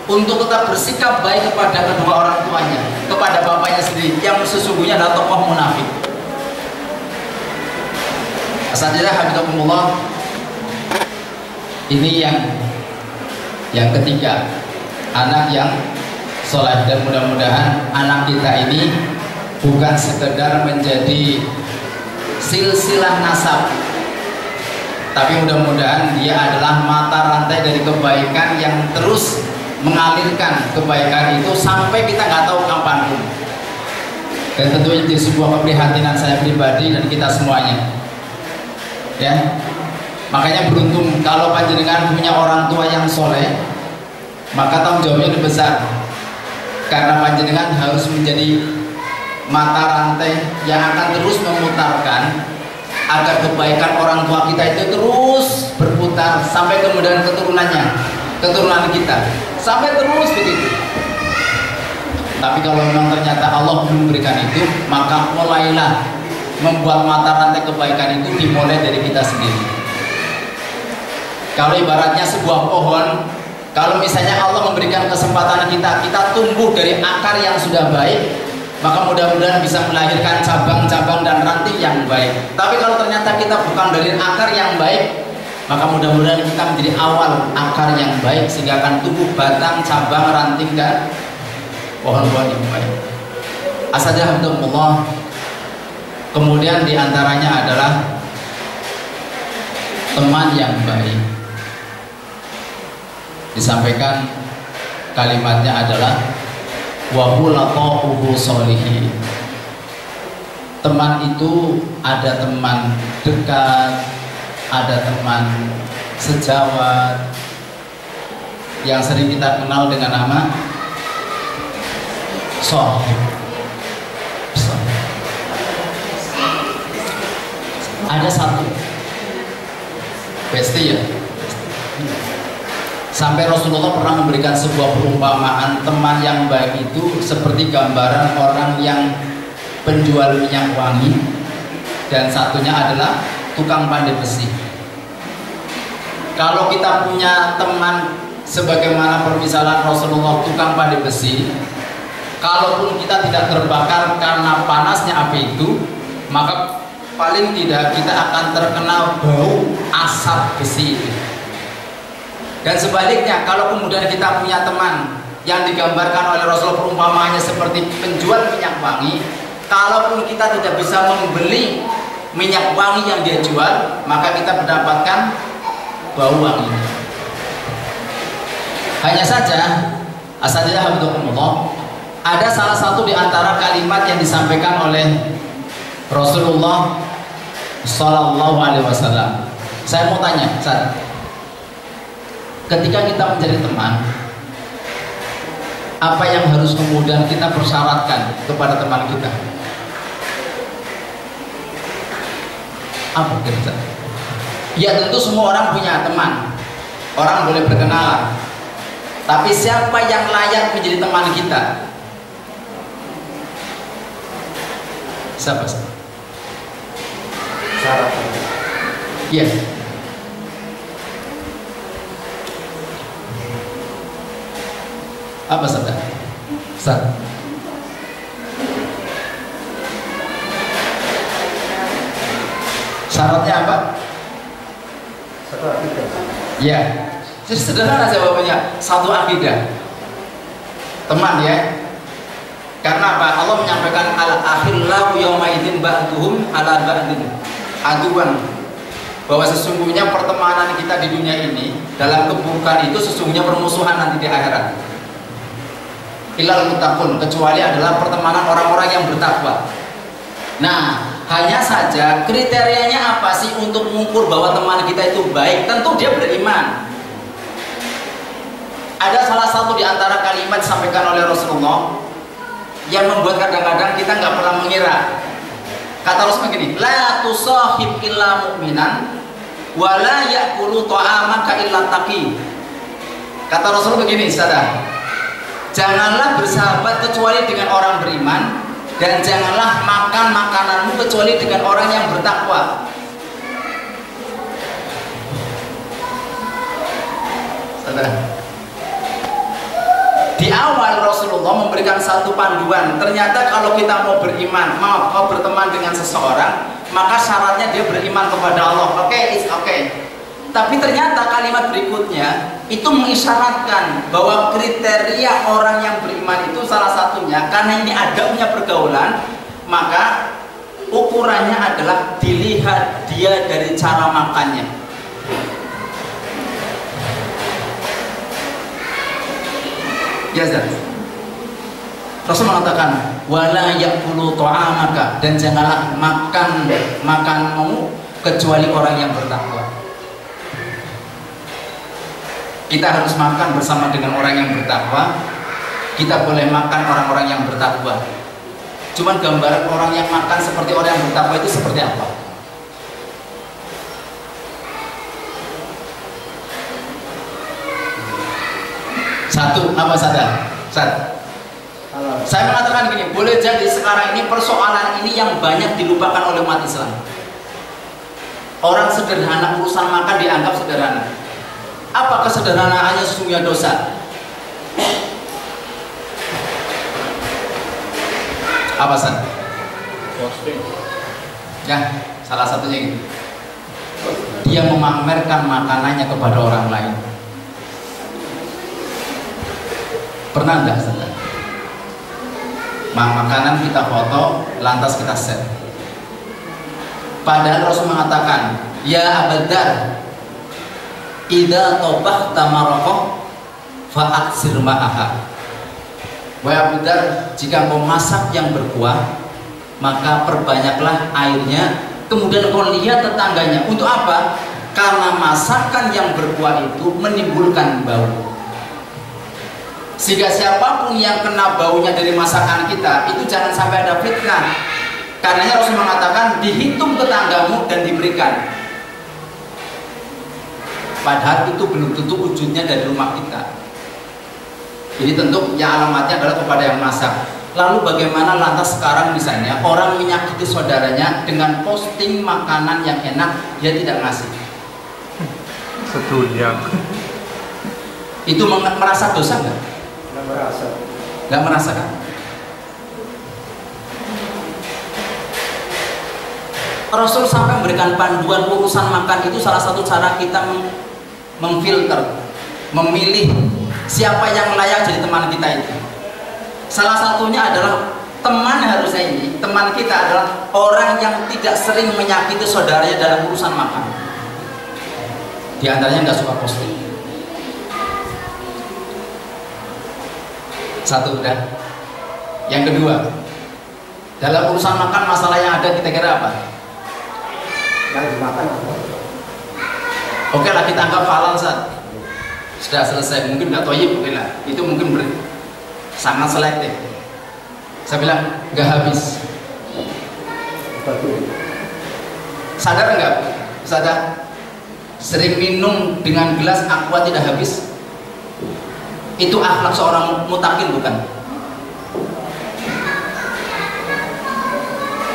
Speaker 2: untuk tetap bersikap baik kepada kedua orang tuanya, kepada bapaknya sendiri yang sesungguhnya adalah tokoh munafik. Asatidzah hafizakumullah, ini yang ketiga, anak yang soleh, dan mudah-mudahan anak kita ini bukan sekedar menjadi silsilah nasab, tapi mudah-mudahan dia adalah mata rantai dari kebaikan yang terus mengalirkan kebaikan itu sampai kita nggak tahu kapanpun. Dan tentunya jadi sebuah keprihatinan saya pribadi dan kita semuanya, ya, Makanya beruntung kalau panjenengan punya orang tua yang soleh, maka tanggung jawabnya lebih besar. Karena panjenengan harus menjadi mata rantai yang akan terus memutarkan agar kebaikan orang tua kita itu terus berputar sampai kemudian keturunan kita, sampai terus begitu. Tapi kalau memang ternyata Allah belum berikan itu, maka mulailah membuat mata rantai kebaikan itu dimulai dari kita sendiri. Kalau ibaratnya sebuah pohon, kalau misalnya Allah memberikan kesempatan kita tumbuh dari akar yang sudah baik, maka mudah-mudahan bisa melahirkan cabang-cabang dan ranting yang baik. Tapi kalau ternyata kita bukan dari akar yang baik, maka mudah-mudahan kita menjadi awal akar yang baik sehingga akan tumbuh batang, cabang, ranting dan pohon-pohon yang baik. Asadahumullah. Kemudian diantaranya adalah teman yang baik. Disampaikan kalimatnya adalah wa hulaqa'uhu sholihin. Teman itu ada teman dekat, ada teman sejawat yang sering kita kenal dengan nama shahib. Ada satu pasti ya, sampai Rasulullah pernah memberikan sebuah perumpamaan teman yang baik itu seperti gambaran orang yang penjual minyak wangi dan satunya adalah tukang pandai besi. Kalau kita punya teman sebagaimana permisalan Rasulullah tukang pandai besi, kalaupun kita tidak terbakar karena panasnya api itu, maka paling tidak kita akan terkena bau asap besi itu. Dan sebaliknya, kalau kemudian kita punya teman yang digambarkan oleh Rasulullah perumpamaannya seperti penjual minyak wangi, kalaupun kita tidak bisa membeli minyak wangi yang dia jual, maka kita mendapatkan bau wangi. Hanya saja, asalnya ada salah satu di antara kalimat yang disampaikan oleh Rasulullah Sallallahu Alaihi Wasallam. Saya mau tanya, ketika kita menjadi teman, apa yang harus kemudian kita persyaratkan kepada teman kita? Apa kira-kira? Ya tentu semua orang punya teman, orang boleh berkenalan. Tapi siapa yang layak menjadi teman kita? Siapa?
Speaker 3: Syarat.
Speaker 2: Iya. Apa saudara? Syaratnya apa?
Speaker 3: Satu akidah.
Speaker 2: Ya, jadi sederhana jawabannya, satu akidah. Teman ya. Karena apa? Allah menyampaikan al-akhillahu yawma idzin ba'duhum ala ba'din aduan, bahwa sesungguhnya pertemanan kita di dunia ini dalam keburukan itu sesungguhnya permusuhan nanti di akhirat. Ilal muttaqun, kecuali adalah pertemanan orang-orang yang bertakwa. Nah, hanya saja kriterianya apa sih untuk mengukur bahwa teman kita itu baik? Tentu dia beriman. Ada salah satu di antara kalimat disampaikan oleh Rasulullah yang membuat kadang-kadang kita nggak pernah mengira. Kata Rasul begini, la tusahib illa mu'minan wa la ya'kulu ta'amaka illa taqi. Kata Rasul begini, saudara, janganlah bersahabat kecuali dengan orang beriman, dan janganlah makan makananmu kecuali dengan orang yang bertakwa. Saudara, di awal Rasulullah memberikan satu panduan. Ternyata kalau kita mau beriman, mau berteman dengan seseorang, maka syaratnya dia beriman kepada Allah. Oke, it's okay. Tapi ternyata kalimat berikutnya itu mengisyaratkan bahwa kriteria orang yang beriman itu salah satunya, karena ini adabnya pergaulan, maka ukurannya adalah dilihat dia dari cara makannya. Ya, Rasul mengatakan wala ya'kulu ta'amaka, dan janganlah makan makananmu kecuali orang yang bertakwa. Kita harus makan bersama dengan orang yang bertakwa. Kita boleh makan orang-orang yang bertakwa. Cuman gambaran orang yang makan seperti orang yang bertakwa itu seperti apa? Satu, apa sadar? Saya mengatakan gini, boleh jadi sekarang ini persoalan ini yang banyak dilupakan oleh umat Islam. Orang sederhana, urusan makan dianggap sederhana. Apa kesederhanaannya sesungguhnya dosa? Apa San? Ya, salah satunya gitu. Dia memamerkan makanannya kepada orang lain. Pernah enggak San? Makanan kita foto, lantas kita share. Padahal Rasul mengatakan, ya Abadar, idza tabakhta maraqah fa'aksir ma'aha. Wahai Abu Dar, jika kau masak yang berkuah, maka perbanyaklah airnya. Kemudian kau lihat tetangganya. Untuk apa? Karena masakan yang berkuah itu menimbulkan bau. Sehingga siapapun yang kena baunya dari masakan kita, itu jangan sampai ada fitnah. Karenanya Rasul mengatakan, dihitung tetanggamu dan diberikan. Padahal itu belum tentu wujudnya dari rumah kita. Jadi tentu yang alamatnya adalah kepada yang masak. Lalu bagaimana lantas sekarang misalnya orang menyakiti saudaranya dengan posting makanan yang enak, dia tidak ngasih.
Speaker 3: Sedunia.
Speaker 2: Itu merasa dosa nggak?
Speaker 3: Nggak merasa.
Speaker 2: Nggak merasa kan? Rasul sampai memberikan panduan urusan makan itu salah satu cara kita memfilter, memilih siapa yang layak jadi teman kita itu. Salah satunya adalah teman harusnya ini, teman kita adalah orang yang tidak sering menyakiti saudaranya dalam urusan makan. Di antaranya nggak suka posting. Satu udah. Yang kedua, dalam urusan makan masalah yang ada kita kira apa?
Speaker 3: Yang dimakan.
Speaker 2: Oke lah kita anggap halal saat sudah selesai, mungkin nggak toyib mungkin lah, itu mungkin sangat selektif. Saya bilang nggak habis. Sadar nggak? Sadar? Sering minum dengan gelas aqua tidak habis. Itu akhlak seorang mutakin bukan?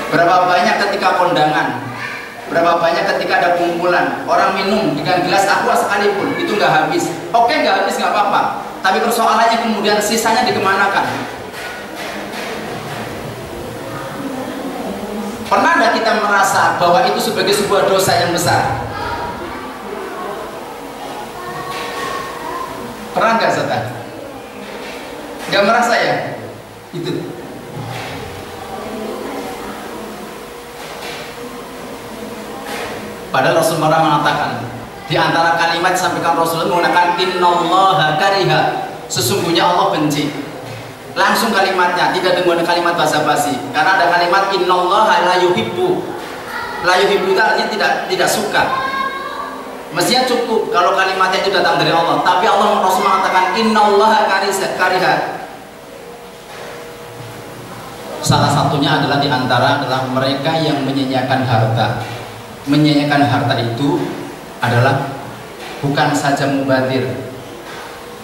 Speaker 2: Berapa banyak ketika kondangan, berapa banyak ketika ada kumpulan orang minum dengan gelas aqua sekalipun itu nggak habis. Oke, nggak habis nggak apa-apa. Tapi persoalannya kemudian sisanya dikemanakan? Pernah nggak kita merasa bahwa itu sebagai sebuah dosa yang besar? Pernah nggak Ustaz? Nggak merasa ya? Itu. Padahal Rasulullah mengatakan, di antara kalimat disampaikan Rasulullah menggunakan innallaha kariha, sesungguhnya Allah benci. Langsung kalimatnya, tidak dengan kalimat basa-basi. Karena ada kalimat innallaha la yuhibbu. La yuhibbu itu artinya tidak suka. Mestinya cukup kalau kalimatnya itu datang dari Allah. Tapi Allah Rasul mengatakan innallaha kariha. Salah satunya adalah di antara adalah mereka yang menyanyiakan harta. Menyanyiakan harta itu adalah bukan saja mubadir,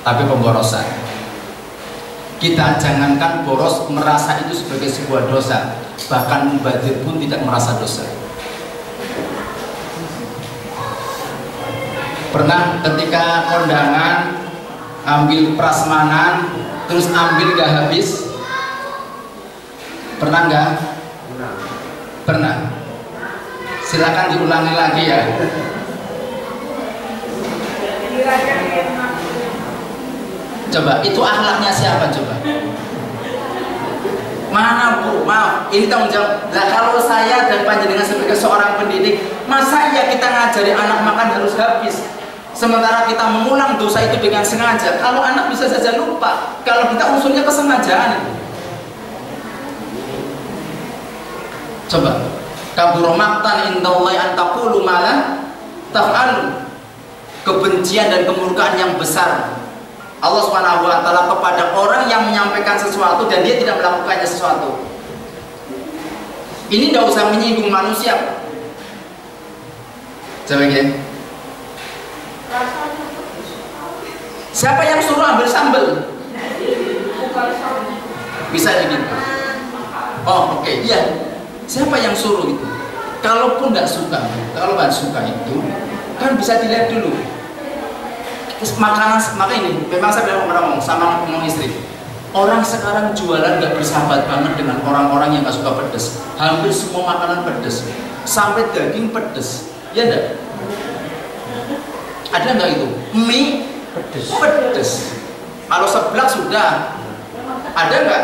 Speaker 2: tapi pemborosan. Kita jangankan boros merasa itu sebagai sebuah dosa, bahkan mubadir pun tidak merasa dosa. Pernah ketika kondangan ambil prasmanan terus ambil gak habis? Pernah nggak? Pernah. Silakan diulangi lagi ya. Coba, itu akhlaknya siapa coba? Mana Bu? Maaf, ini tanggung jawab. Nah, kalau saya dan panjenengan sebagai seorang pendidik, masa ya kita ngajari anak makan harus habis? Sementara kita mengulang dosa itu dengan sengaja. Kalau anak bisa saja lupa, kalau kita unsurnya kesengajaan itu. Coba, kabura maqtan indallahi an taqulu ma la taf'alu. kebencian dan kemurkaan yang besar Allah Subhanahu wa taala kepada orang yang menyampaikan sesuatu dan dia tidak melakukannya sesuatu. Ini tidak usah menyinggung manusia. Coba ya. Siapa yang suruh ambil sambal? Bisa gitu. Oh, oke. Iya. Siapa yang suruh gitu? Kalaupun nggak suka, kalau nggak suka itu kan bisa dilihat dulu. Terus makanan, maka ini memang saya bilang ngomong sama ngomong istri. Orang sekarang jualan nggak bersahabat banget dengan orang-orang yang nggak suka pedas. Hampir semua makanan pedas, sampai daging pedas. Ya enggak? Ada nggak itu? Mie pedas. Kalau seblak sudah. Ada nggak?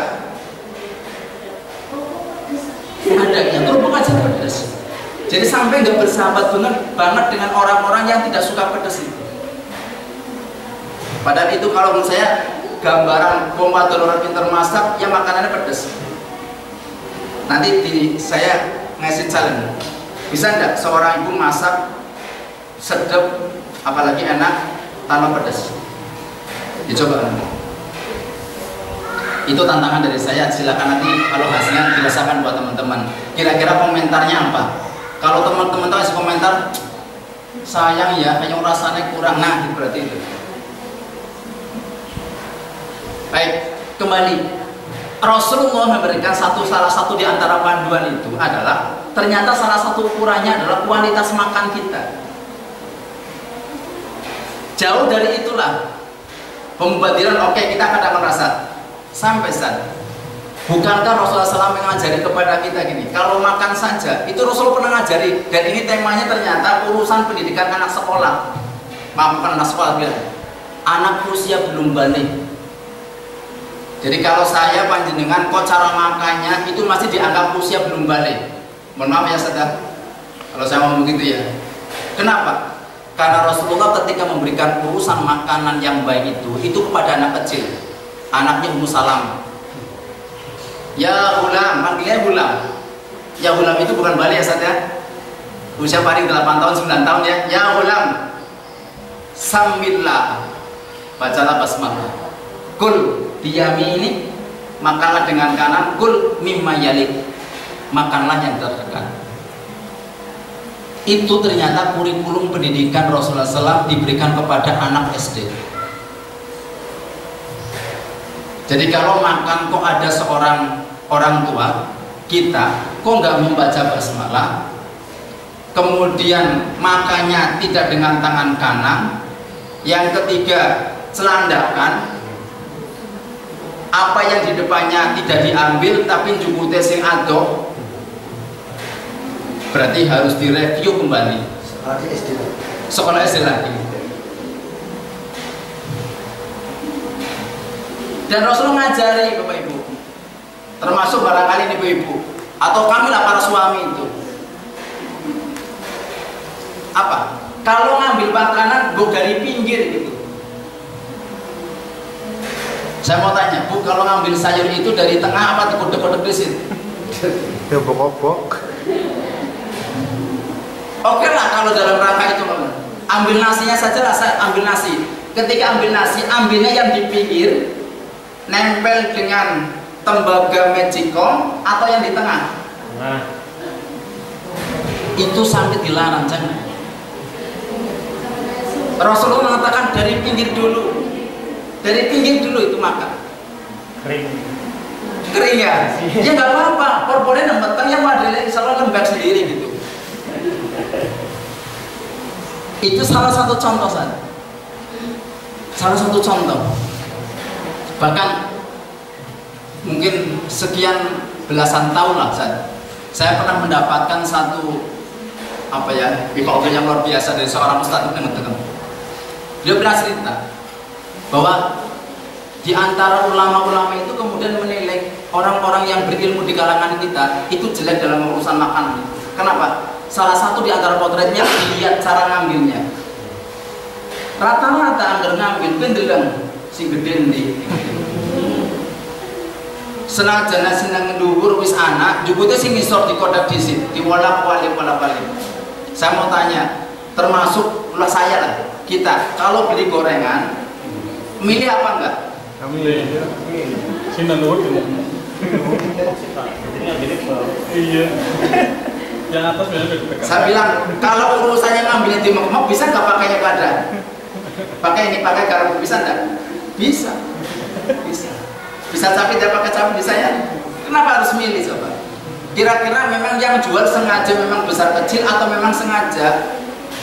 Speaker 2: Ada yang kerupuk aja pedas. Jadi sampai nggak bersahabat banget dengan orang-orang yang tidak suka pedas itu. Padahal itu kalau menurut saya gambaran kompador orang pintar masak yang makanannya pedas. Nanti saya ngasih challenge. Bisa enggak seorang ibu masak sedap apalagi enak tanpa pedas? Dicoba. Itu tantangan dari saya. Silakan nanti kalau hasilnya dirasakan buat teman-teman. Kira-kira komentarnya apa? Kalau teman-teman tahu kasih komentar, sayang ya, hanya rasanya kurang. Nah, itu berarti itu. Baik, kembali. Rasulullah memberikan salah satu di antara panduan itu adalah ternyata salah satu ukurannya adalah kualitas makan kita. Jauh dari itulah pembadiran. Oke, kita kadang merasa sampai saat. Bukankah Rasulullah SAW mengajari kepada kita gini? Kalau makan saja, itu Rasul pernah ngajari. Dan ini temanya ternyata urusan pendidikan anak sekolah. Bukan anak sekolah, bilang anak usia belum balik. Jadi kalau saya panjenengan kok cara makannya itu masih dianggap usia belum balik. Mohon maaf ya saudara, kalau saya ngomong begitu ya. Kenapa? Karena Rasulullah ketika memberikan urusan makanan yang baik itu kepada anak kecil. Anaknya Ummu Salam. Ya Hulam, panggilnya Hulam. Ya Hulam itu bukan balik ya saudara. Usia paling 8 tahun, 9 tahun ya. Ya Hulam, Samillah. Bacalah basmalah. Kul biyamini, makanlah dengan kanan. Kul mimma yalik, makanlah yang terdekat. Itu ternyata kurikulum pendidikan Rasulullah SAW diberikan kepada anak SD. Jadi kalau makan kok ada seorang orang tua kita kok nggak membaca basmalah, kemudian makannya tidak dengan tangan kanan, yang ketiga celandakan, apa yang di depannya tidak diambil tapi jukute sing adok, berarti harus direview kembali. Sekolah SD lagi. Dan Rasulullah ngajari Bapak Ibu, termasuk barangkali ibu-ibu atau kami lah para suami itu, apa? Kalau ngambil makanan bu dari pinggir gitu. Saya mau tanya, Bu, kalau ngambil sayur itu dari tengah apa dikodok-kodok di situ?
Speaker 3: Obok-obok.
Speaker 2: Oke lah kalau dalam rangka itu, ambil nasinya saja lah, saya ambil nasi. Ketika ambil nasi, ambilnya yang di pinggir, nempel dengan tembaga magicom atau yang di tengah. Nah, itu sampai dilarang, jangan. Rasulullah mengatakan dari pinggir dulu. Dari pinggir dulu itu makan. Kering ya? Ya nggak apa-apa. Korpornya nembeteng yang modelnya insyaallah lembek sendiri gitu. Itu salah satu contoh saja. Salah satu contoh. Bahkan mungkin sekian belasan tahun lah saya pernah mendapatkan satu apa ya, ibadah yang luar biasa dari seorang ustadz yang mengatakan. Dia pernah cerita bahwa di antara ulama-ulama itu kemudian menilai orang-orang yang berilmu di kalangan kita itu jelek dalam urusan makanan. Kenapa? Salah satu di antara potretnya dilihat cara ngambilnya. Rata-rata anggar ngambil pendeleng si gede ndi. Senajan seneng nduwur wis anak, jupute sing ngisor dikodak disit, diwolak-walik. Saya mau tanya, termasuk ulah saya lah. kita kalau beli gorengan milih apa enggak?
Speaker 1: Milih. Sini nurut ini. Iya. Yang atas biasanya
Speaker 2: Saya bilang kalau urusannya ngambilnya di mak bisa nggak pakainya pada? Pakai ini pakai garam bisa nggak? Bisa. Bisa cabai tidak pakai cabai bisa ya? Kenapa harus milih coba? Kira-kira memang yang jual sengaja memang besar kecil atau memang sengaja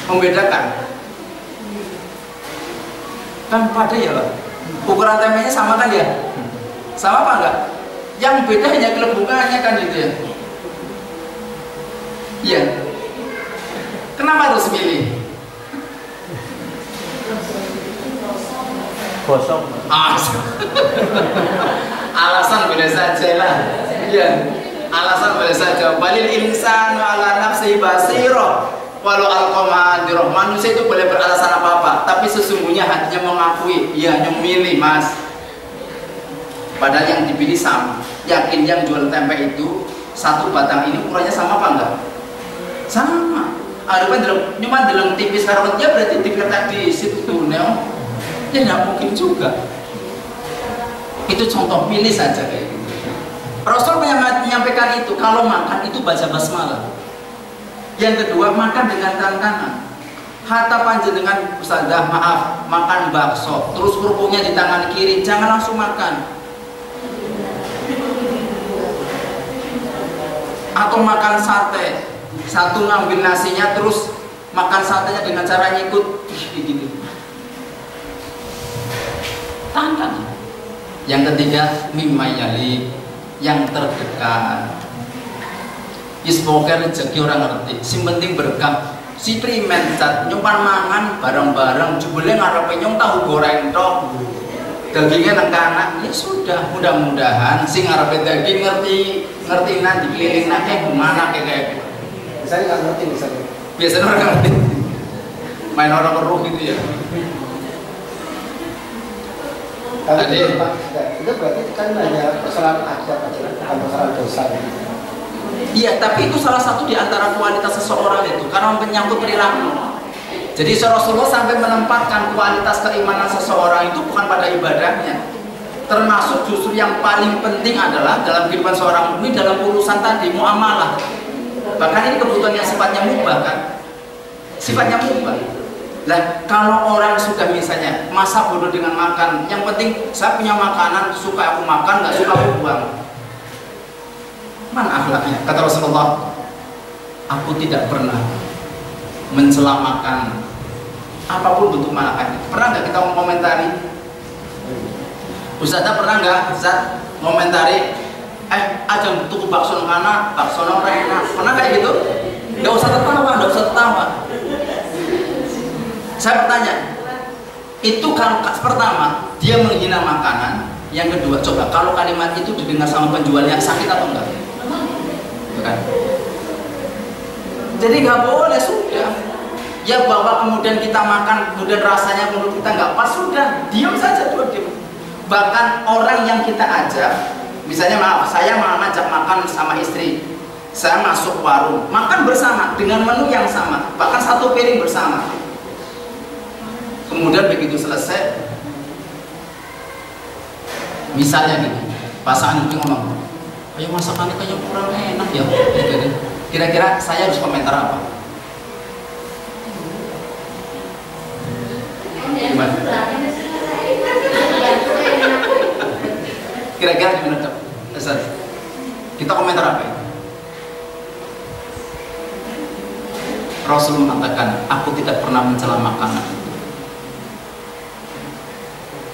Speaker 2: membedakan? Kan pada ya Pak, ukuran tempenya sama kan ya? Sama apa enggak? Yang beda hanya gelembungannya kan gitu ya? Iya. Kenapa harus milih?
Speaker 1: kosong.
Speaker 2: Alasan boleh saja lah. Iya. Alasan boleh saja. Balil insanu ala nafsi basiro. Walau alqamadirah. Manusia itu boleh beralasan apa-apa, tapi sesungguhnya hatinya mengakui, ya yang milih mas. Padahal yang dipilih sama. Yakin yang jual tempe itu satu batang ini ukurannya sama apa enggak? Sama. Ada kan cuma dalam tipis karotnya berarti tipis tadi situ tuh neo. Ya nggak mungkin juga. Itu contoh pilih saja kayak gitu. Rasul menyampaikan itu kalau makan itu baca basmalah. Yang kedua makan dengan tangan kanan. Hatta panjenengan ustazah maaf makan bakso terus kerupuknya di tangan kiri jangan langsung makan. Atau makan sate satu ngambil nasinya terus makan satenya dengan cara nyikut gitu. Tangan. Yang ketiga mimayali yang terdekat. Ispoker rezeki orang ngerti. Si penting berkah. Si primen cat nyumpan mangan bareng-bareng jebule ngarepe nyong tahu goreng tok. Dagingnya nang kanak. Ya sudah, mudah-mudahan sing ngarepe daging ngerti nanti keliling nake kemana kayak
Speaker 5: Misalnya nggak ngerti misalnya.
Speaker 2: biasanya orang ngerti. Main orang keruh gitu ya.
Speaker 5: Kalau
Speaker 2: Tadi-
Speaker 5: itu berarti kan hanya persoalan adat aja, bukan persoalan dosa.
Speaker 2: Iya, tapi itu salah satu di antara kualitas seseorang itu karena menyangkut perilaku. Jadi Rasulullah sampai menempatkan kualitas keimanan seseorang itu bukan pada ibadahnya. Termasuk justru yang paling penting adalah dalam kehidupan seorang mukmin dalam urusan tadi muamalah. Bahkan ini kebutuhan yang sifatnya mubah kan? Sifatnya mubah. Nah, kalau orang sudah misalnya masa bodoh dengan makan, yang penting saya punya makanan, suka aku makan, nggak suka aku buang. Mana akhlaknya? Kata Rasulullah, aku tidak pernah mencela makan apapun bentuk makannya. Pernah nggak kita mengomentari? Ustazah pernah nggak? Ustaz ngomentari, aja tuku bakso kana, bakso enak. Pernah kayak gitu? Nggak usah tertawa, nggak usah tertawa. Saya bertanya, itu kalau pertama dia menghina makanan, yang kedua coba kalau kalimat itu didengar sama penjualnya sakit atau enggak? Bukan. Jadi nggak boleh sudah. Ya bahwa kemudian kita makan, kemudian rasanya menurut kita nggak pas sudah, diam saja diam. Bahkan orang yang kita ajak, misalnya maaf, saya mau ngajak makan sama istri, saya masuk warung, makan bersama dengan menu yang sama, bahkan satu piring bersama. Kemudian begitu selesai, misalnya gitu, pasangan itu ngomong, ayo masakannya kayak kurang enak ya. Kira-kira saya harus komentar apa? Gimana? Kira-kira gimana Cok? Ustaz, kita komentar apa ya? Rasul mengatakan, aku tidak pernah mencela makanan.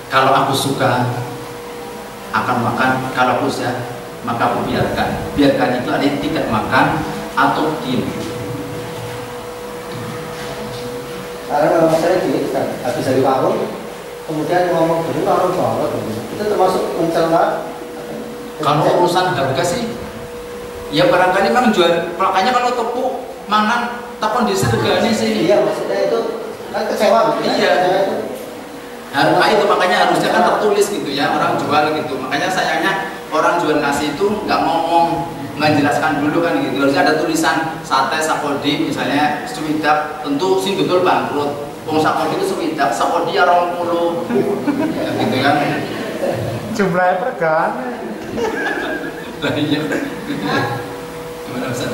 Speaker 2: Kalau aku suka akan makan, kalau aku suka maka aku biarkan. Biarkan itu ada tidak makan atau diam.
Speaker 5: Karena kalau saya gini, habis dari warung, kemudian ngomong dulu warung bawah, itu termasuk mencela.
Speaker 2: Kalau urusan harga sih, ya barangkali memang jual. Makanya kalau tepuk mangan tak kondisi regane sih.
Speaker 5: Iya, maksudnya itu kan kecewa.
Speaker 2: Iya. Harga itu makanya harusnya kan tertulis gitu ya orang jual gitu. Makanya sayangnya orang jual nasi itu nggak ngomong, nggak jelaskan dulu kan gitu. Harusnya ada tulisan sate sakodi misalnya sewidak, tentu sing betul bangkrut. Wong sakon itu sewidak, sakon dia 20. Ya gitu kan.
Speaker 3: Jumlahnya pergan.
Speaker 2: Lah iya. Gimana Ustaz?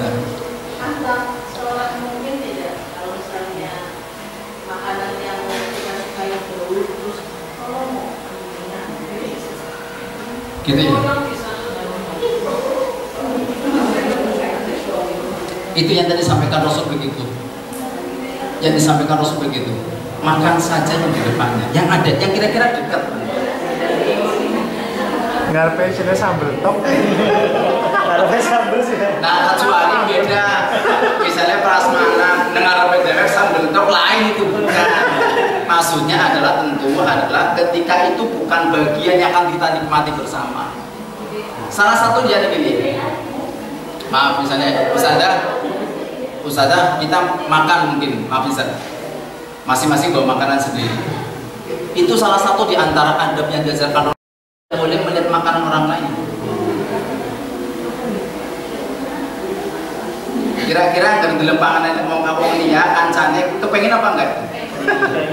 Speaker 4: Anda sholat mungkin tidak kalau misalnya makanan yang kita suka yang bau terus kalau mau
Speaker 2: Gitu ya. Itu yang tadi sampaikan Rasul begitu. Yang disampaikan Rasul begitu. Makan saja yang di depannya. Yang ada, yang kira-kira dekat.
Speaker 3: Ngarepe isine sambel tok.
Speaker 5: Ngarepe sambel sih.
Speaker 2: Nah, kecuali beda. Misalnya prasmanan ngarepe dewek sambel tok lain itu bukan. Maksudnya adalah tentu adalah ketika itu bukan bagian yang akan kita nikmati bersama. Salah satu dia begini. Maaf misalnya Ustazah kita makan mungkin, maaf Ustaz. Masing-masing bawa makanan sendiri. Itu salah satu di antara adab yang diajarkan orang boleh melihat makanan orang lain. Kira-kira dari dalam panganan mau ngomong dia kancane kepengen apa enggak?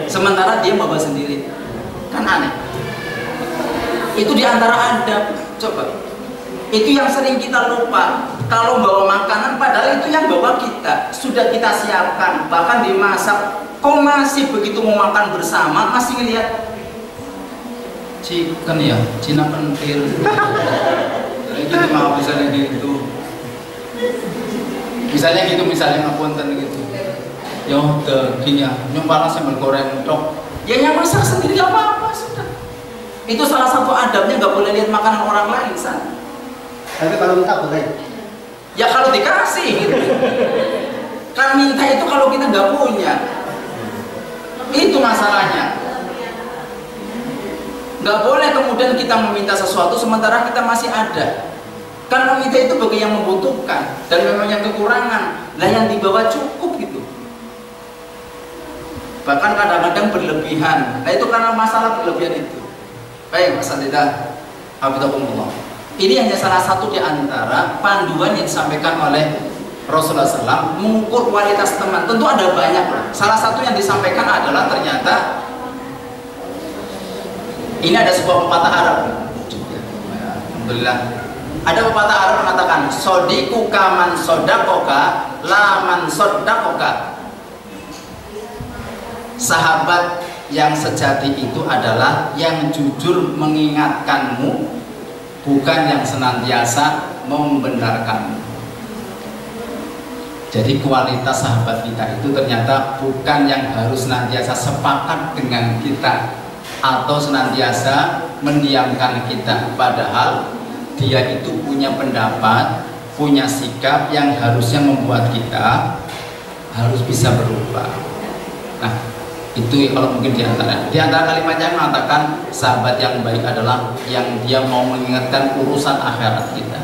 Speaker 2: Sementara dia bawa sendiri. Kan aneh. Itu di antara adab. Coba. Itu yang sering kita lupa. Kalau bawa makanan padahal itu yang bawa kita. Sudah kita siapkan, bahkan dimasak. Kok masih begitu mau makan bersama masih ngelihat chicken ya, Cina pentil. Jadi gitu mau misalnya gitu. Misalnya ngapunten gitu. Yo dagingnya nyumpala sambal goreng tok. Ya yang masak sendiri gak apa-apa sudah. Itu salah satu adabnya, nggak boleh lihat makanan orang lain san.
Speaker 5: Tapi kalau minta boleh.
Speaker 2: Ya kalau dikasih gitu. Kan minta itu kalau kita nggak punya. Itu masalahnya. Nggak boleh kemudian kita meminta sesuatu sementara kita masih ada. Kan meminta itu bagi yang membutuhkan dan memang yang kekurangan. Lah yang dibawa cukup gitu. Bahkan kadang-kadang berlebihan. Nah itu karena masalah berlebihan itu. Baik Mas Adita, Habibullah. Ini hanya salah satu di antara panduan yang disampaikan oleh Rasulullah SAW mengukur kualitas teman. Tentu ada banyak. Salah satu yang disampaikan adalah ternyata ini ada sebuah pepatah Arab. Alhamdulillah. Ada pepatah Arab mengatakan, "Sodikuka man sodakoka, la man sodakoka." Sahabat yang sejati itu adalah yang jujur mengingatkanmu, bukan yang senantiasa membenarkanmu. Jadi kualitas sahabat kita itu ternyata bukan yang harus senantiasa sepakat dengan kita atau senantiasa mendiamkan kita, padahal dia itu punya pendapat, punya sikap yang harusnya membuat kita harus bisa berubah. Nah, itu kalau mungkin di antara kalimatnya mengatakan sahabat yang baik adalah yang dia mau mengingatkan urusan akhirat kita.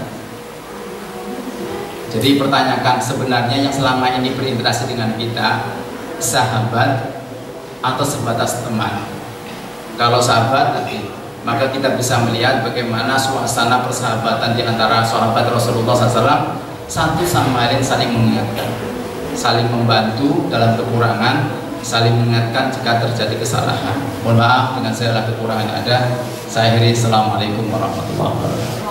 Speaker 2: Jadi pertanyakan sebenarnya yang selama ini berinteraksi dengan kita sahabat atau sebatas teman. Kalau sahabat nanti maka kita bisa melihat bagaimana suasana persahabatan di antara sahabat Rasulullah SAW satu sama lain saling mengingatkan, saling membantu dalam kekurangan, saling mengingatkan jika terjadi kesalahan. Mohon maaf dengan segala kekurangan yang ada. Saya akhiri. Assalamualaikum warahmatullahi wabarakatuh.